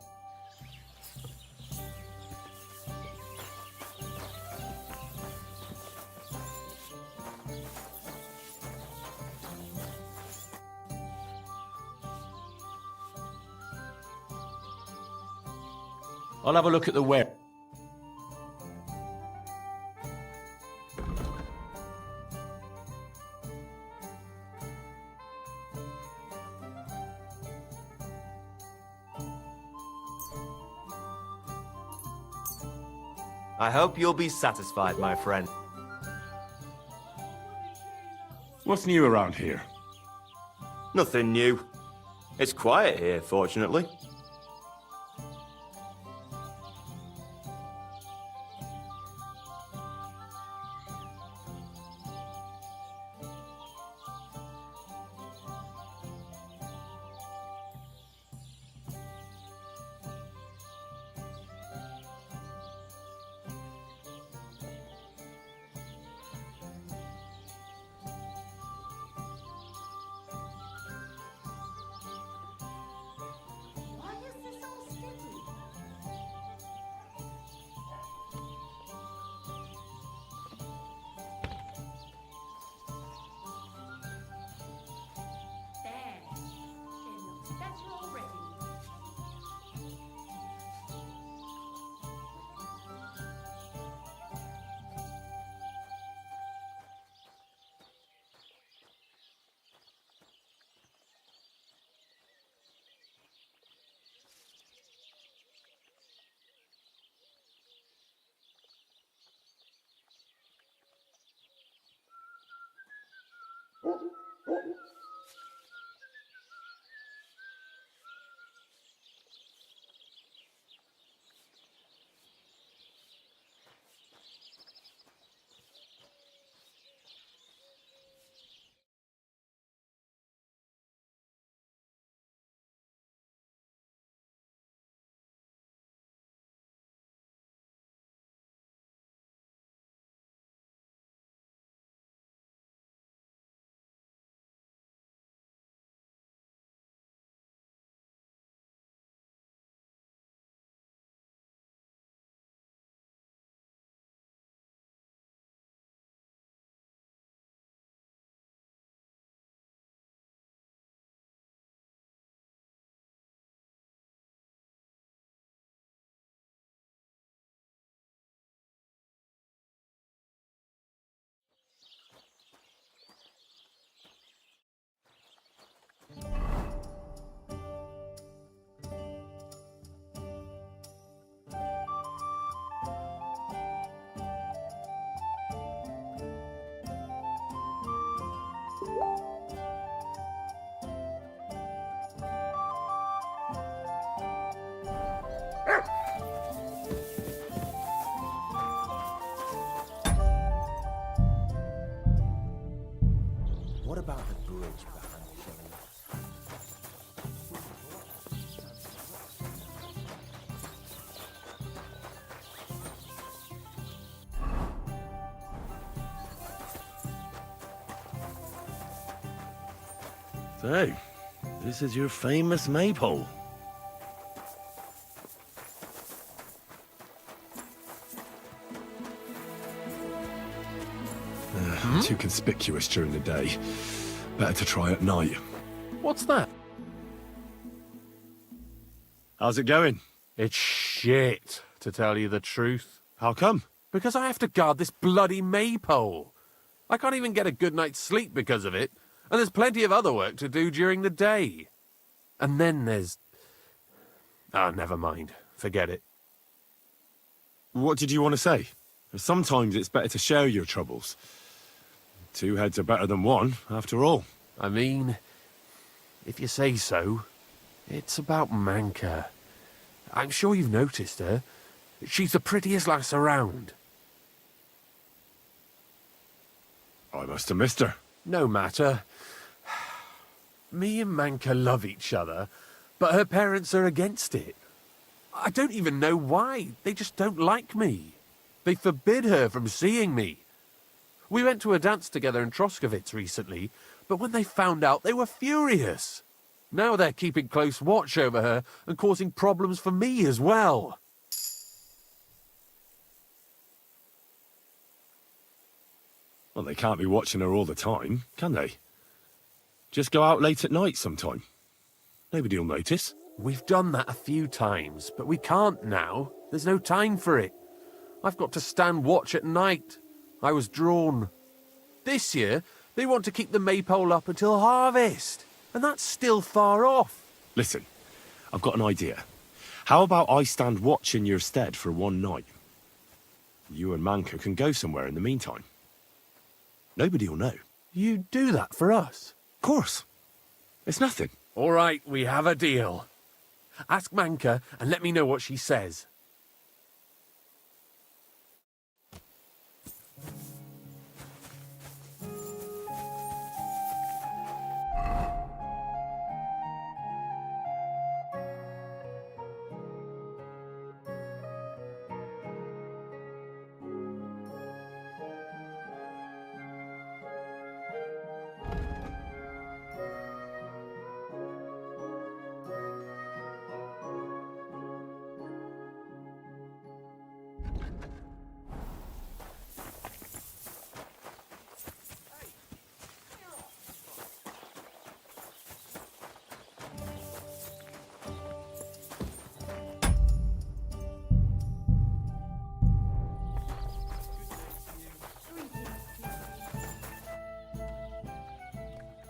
I'll have a look at the web. I hope you'll be satisfied, my friend. What's new around here? Nothing new. It's quiet here, fortunately. So, this is your famous maypole. Too conspicuous during the day. Better to try at night. What's that? How's it going? It's shit, to tell you the truth. How come? Because I have to guard this bloody maypole. I can't even get a good night's sleep because of it, and there's plenty of other work to do during the day. And then there's... Oh, never mind. Forget it. What did you want to say? Sometimes it's better to share your troubles. Two heads are better than one, after all. I mean, if you say so, it's about Manka. I'm sure you've noticed her. She's the prettiest lass around. I must have missed her. No matter. Me and Manka love each other, but her parents are against it. I don't even know why. They just don't like me. They forbid her from seeing me. We went to a dance together in Troskowitz recently, but when they found out, they were furious. Now they're keeping close watch over her and causing problems for me as well. Well, they can't be watching her all the time, can they? Just go out late at night sometime. Nobody'll notice. We've done that a few times, but we can't now. There's no time for it. I've got to stand watch at night. I was drawn. This year, they want to keep the maypole up until harvest, and that's still far off. Listen, I've got an idea. How about I stand watch in your stead for one night? You and Manka can go somewhere in the meantime. Nobody'll know. You do that for us? Of course. It's nothing. All right, we have a deal. Ask Manka and let me know what she says.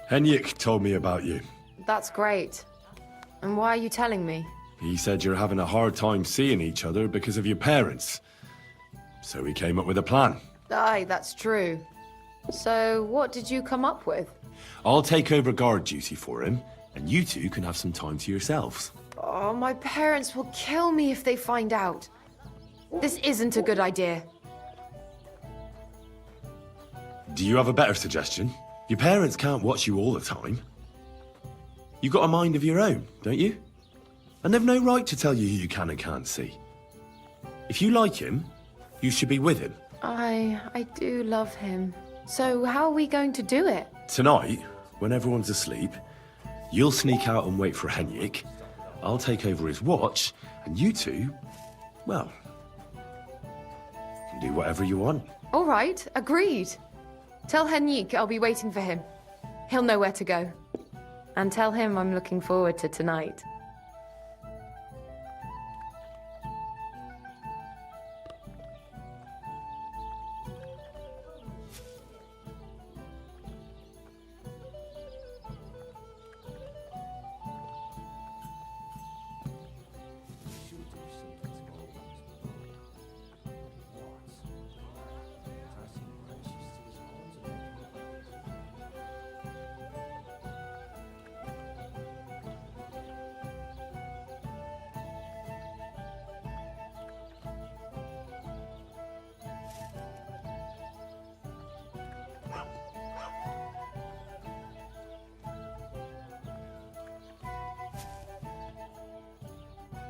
Henrik told me about you. That's great. And why are you telling me? He said you're having a hard time seeing each other because of your parents. So he came up with a plan. Aye, that's true. So, what did you come up with? I'll take over guard duty for him, and you two can have some time to yourselves. Oh, my parents will kill me if they find out. This isn't a good idea. Do you have a better suggestion? Your parents can't watch you all the time. You got a mind of your own, don't you? And they've no right to tell you who you can and can't see. If you like him, you should be with him. I do love him. So how are we going to do it? Tonight, when everyone's asleep, you'll sneak out and wait for Henrik. I'll take over his watch, and you two, well, can do whatever you want. All right, agreed. Tell Henrik I'll be waiting for him. He'll know where to go. And tell him I'm looking forward to tonight.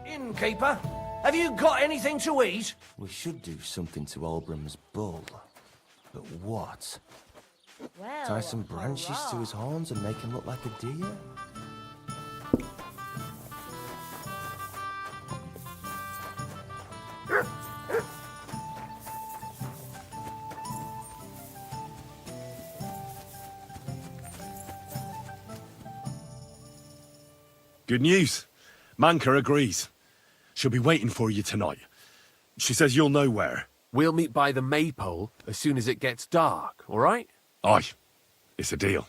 Innkeeper, have you got anything to eat? We should do something to Olbram's bull. But what? Well, Tie some branches to his horns and make him look like a deer? Good news. Manka agrees. She'll be waiting for you tonight. She says you'll know where. We'll meet by the maypole as soon as it gets dark, all right? Aye. It's a deal.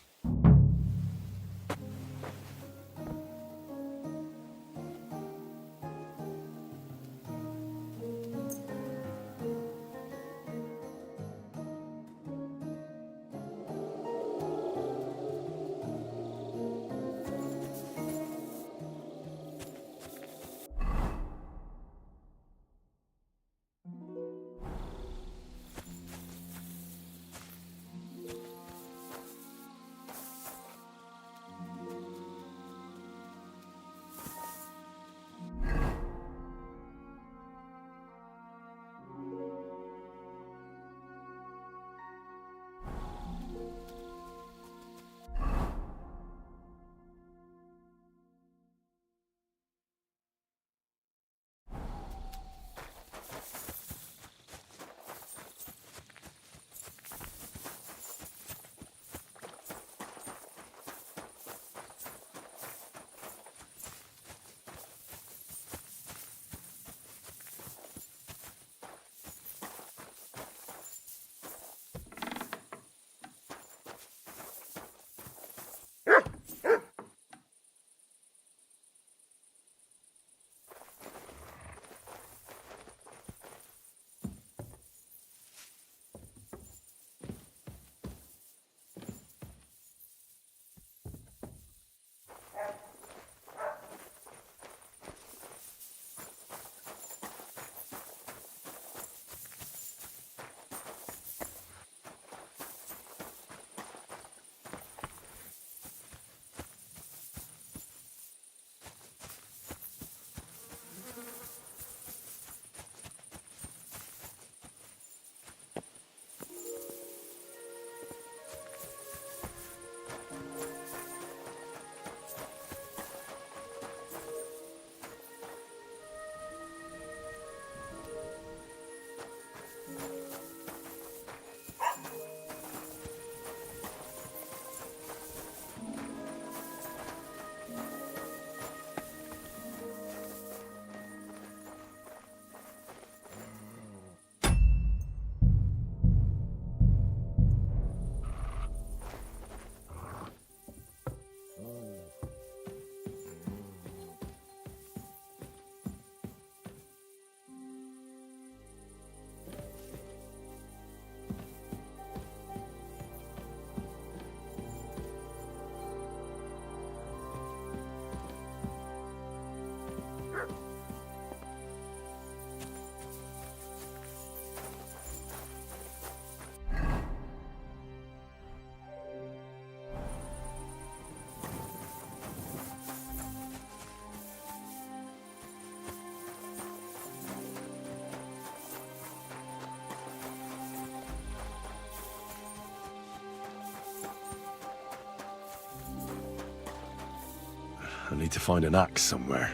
I need to find an axe somewhere.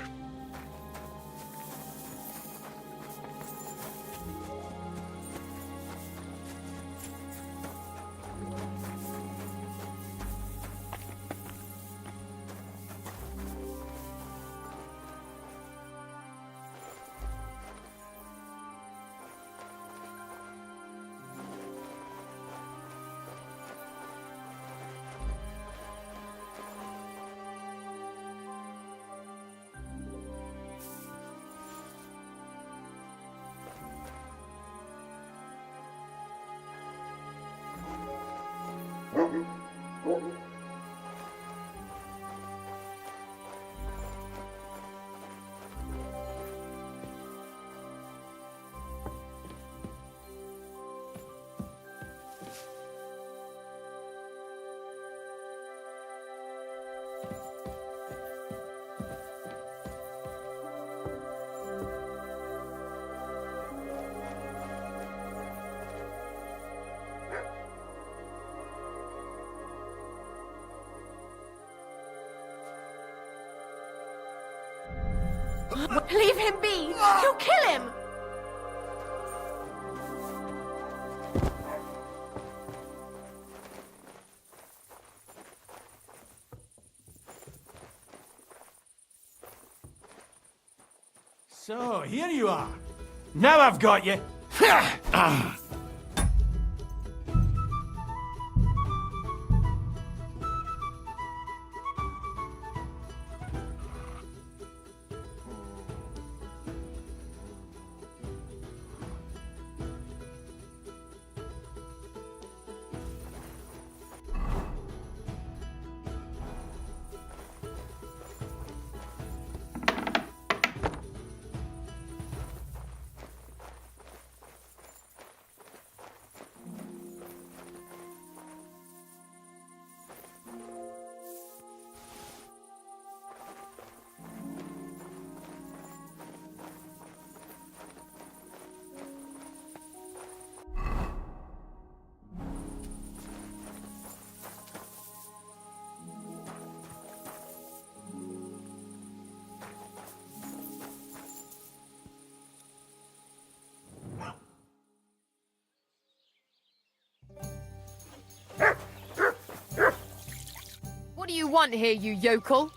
Leave him be! You'll kill him! So, here you are. Now I've got you. Ah. What do you want here, you yokel?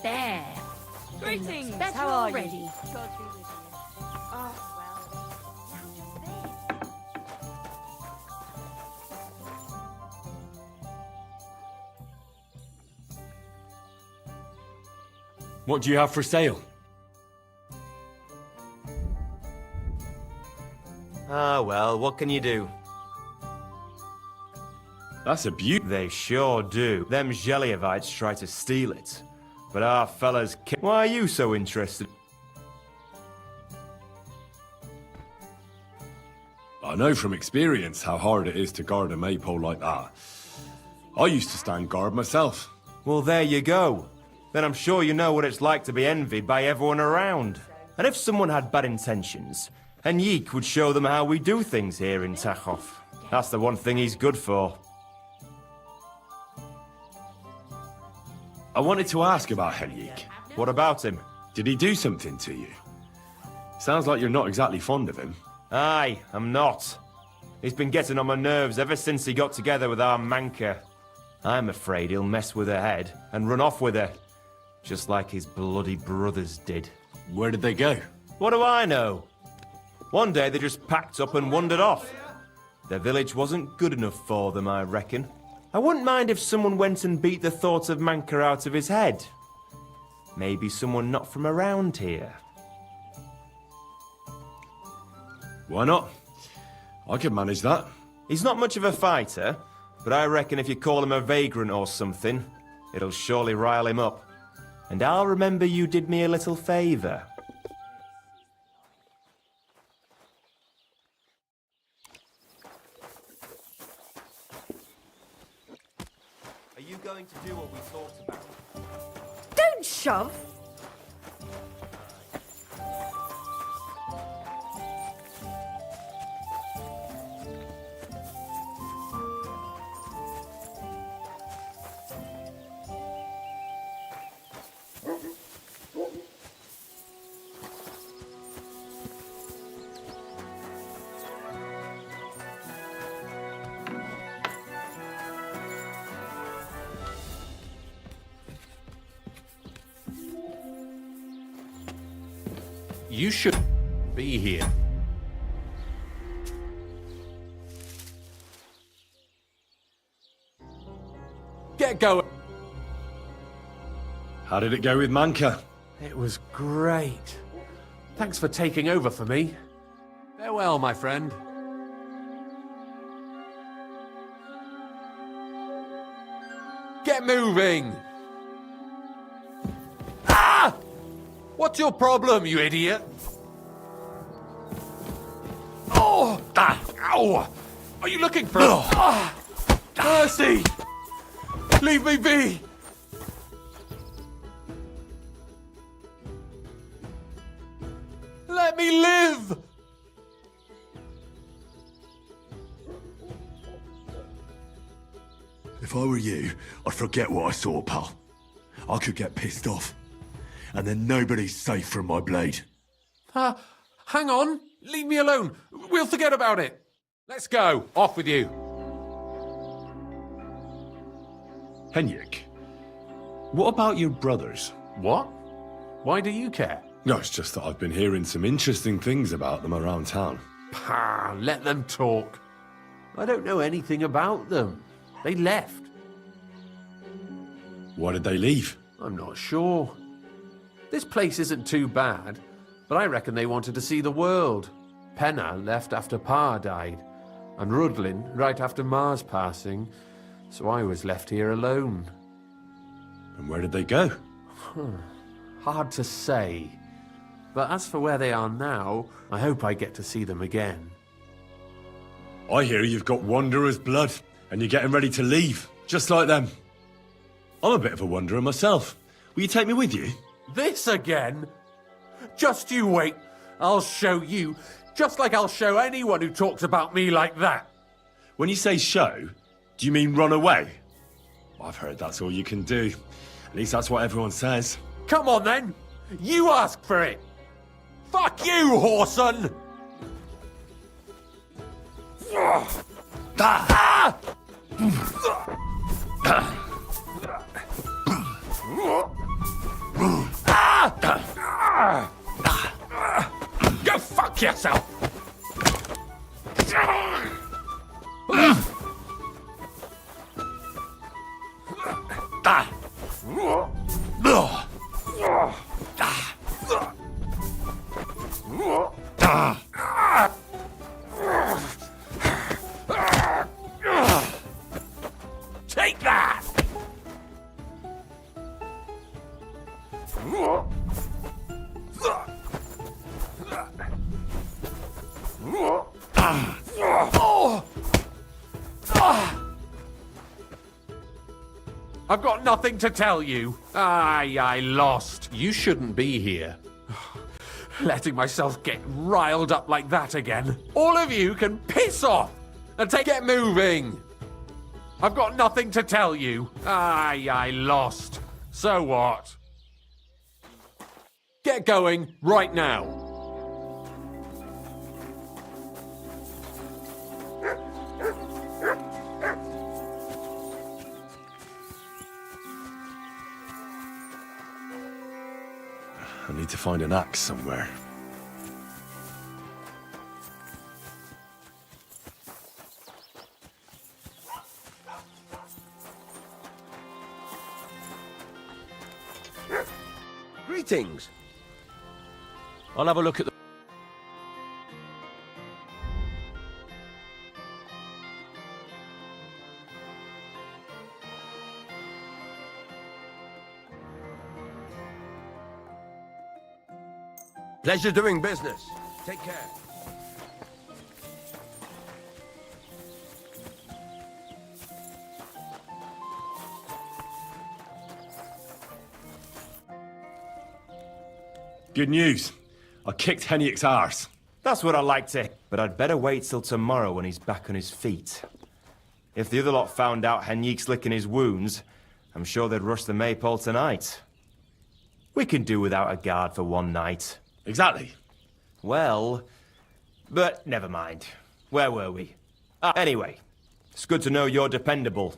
There. Greetings, Better how are already. you? God be with you. Oh, well. What do you have for sale? Ah, well, what can you do? That's a beaut. They sure do. Them Zhelievites try to steal it. But our fellas Why are you so interested? I know from experience how hard it is to guard a maypole like that. I used to stand guard myself. Well, there you go. Then I'm sure you know what it's like to be envied by everyone around. And if someone had bad intentions, Henrik would show them how we do things here in Tachov. That's the one thing he's good for. I wanted to ask about Henrik. What about him? Did he do something to you? Sounds like you're not exactly fond of him. Aye, I'm not. He's been getting on my nerves ever since he got together with our Manka. I'm afraid he'll mess with her head and run off with her. Just like his bloody brothers did. Where did they go? What do I know? One day they just packed up and wandered off. Their village wasn't good enough for them, I reckon. I wouldn't mind if someone went and beat the thought of Manka out of his head. Maybe someone not from around here. Why not? I could manage that. He's not much of a fighter, but I reckon if you call him a vagrant or something, it'll surely rile him up. And I'll remember you did me a little favour. Are you going to do what we thought about? Don't shove! You should be here. Get going. How did it go with Manka? It was great. Thanks for taking over for me. Farewell, my friend. Get moving! Ah! What's your problem, you idiot? Oh! Ah! Ow! Are you looking for... Ah! Mercy! Leave me be! Let me live! If I were you, I'd forget what I saw, pal. I could get pissed off. And then nobody's safe from my blade. Hang on. Leave me alone. We'll forget about it. Let's go. Off with you. Henrik, what about your brothers? What? Why do you care? No, it's just that I've been hearing some interesting things about them around town. Pah, let them talk. I don't know anything about them. They left. Why did they leave? I'm not sure. This place isn't too bad, but I reckon they wanted to see the world. Penna left after Pa died, and Rudlin right after Ma's passing, so I was left here alone. And where did they go? Hard to say. But as for where they are now, I hope I get to see them again. I hear you've got Wanderer's blood, and you're getting ready to leave, just like them. I'm a bit of a wanderer myself. Will you take me with you? This again? Just you wait. I'll show you, just like I'll show anyone who talks about me like that. When you say show, do you mean run away? I've heard that's all you can do. At least that's what everyone says. Come on then. You ask for it. Fuck you, whoreson! Go fuck yourself! Take that! I've got nothing to tell you. I lost. You shouldn't be here. Letting myself get riled up like that again. All of you can piss off and get moving. I've got nothing to tell you. I lost. So what? Get going right now. I need to find an axe somewhere. Greetings. I'll have a look at the... Pleasure doing business. Take care. Good news. I kicked Henrik's arse. That's what I like to... But I'd better wait till tomorrow when he's back on his feet. If the other lot found out Henrik's licking his wounds, I'm sure they'd rush the Maypole tonight. We can do without a guard for one night. Exactly. Well, but never mind. Where were we? Anyway, it's good to know you're dependable.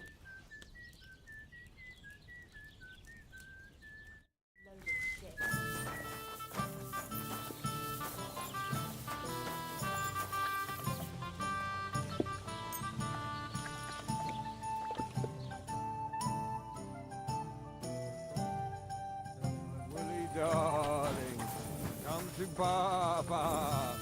Willie, darling, come to Papa.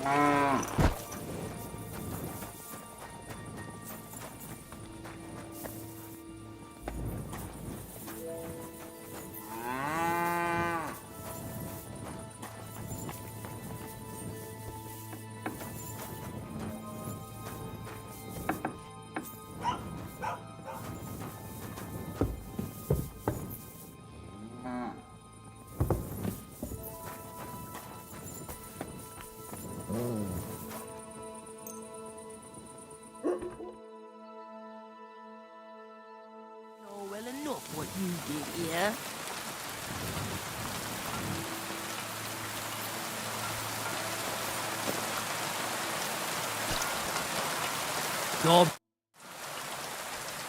Know well enough what you did here. Gob.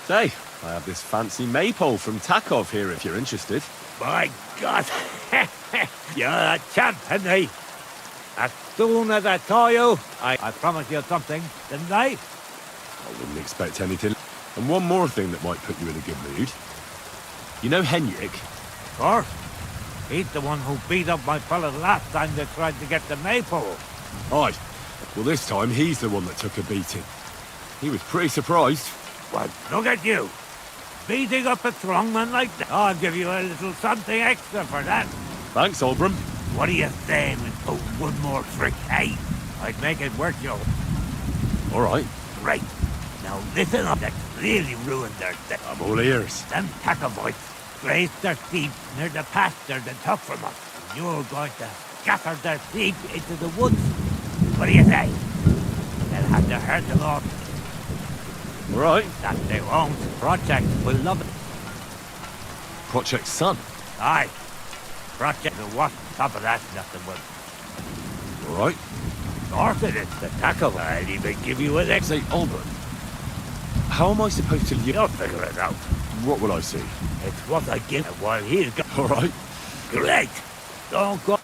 Say, I have this fancy maypole from Takov here if you're interested. My God! You're a champ, Henry. As soon as I saw you, I promised you something, didn't I? I wouldn't expect anything. And one more thing that might put you in a good mood. You know Henrik? Of course. He's the one who beat up my fellas last time they tried to get the maypole. Aye. Well, this time he's the one that took a beating. He was pretty surprised. Well, look at you. Beating up a strong man like that. I'll give you a little something extra for that. Thanks, Olbram. What do you say we put one more trick, eh? I'd make it worth your... All right. Right. Now listen up. That really ruined their day. I'm all ears. Them Takovites grazed their sheep near the pasture they took from us. And you're going to scatter their sheep into the woods. What do you say? They'll have to herd them off. All right. That they won't. Project will love it. Project Sun? Aye. Project will watch the top of that nothing will. All right. Of course it is. The tackle. I'll even give you an extra. Say, Olbram, how am I supposed to... You'll figure it out. What will I see? It's what I give while he's gone. All right. Great. Don't go...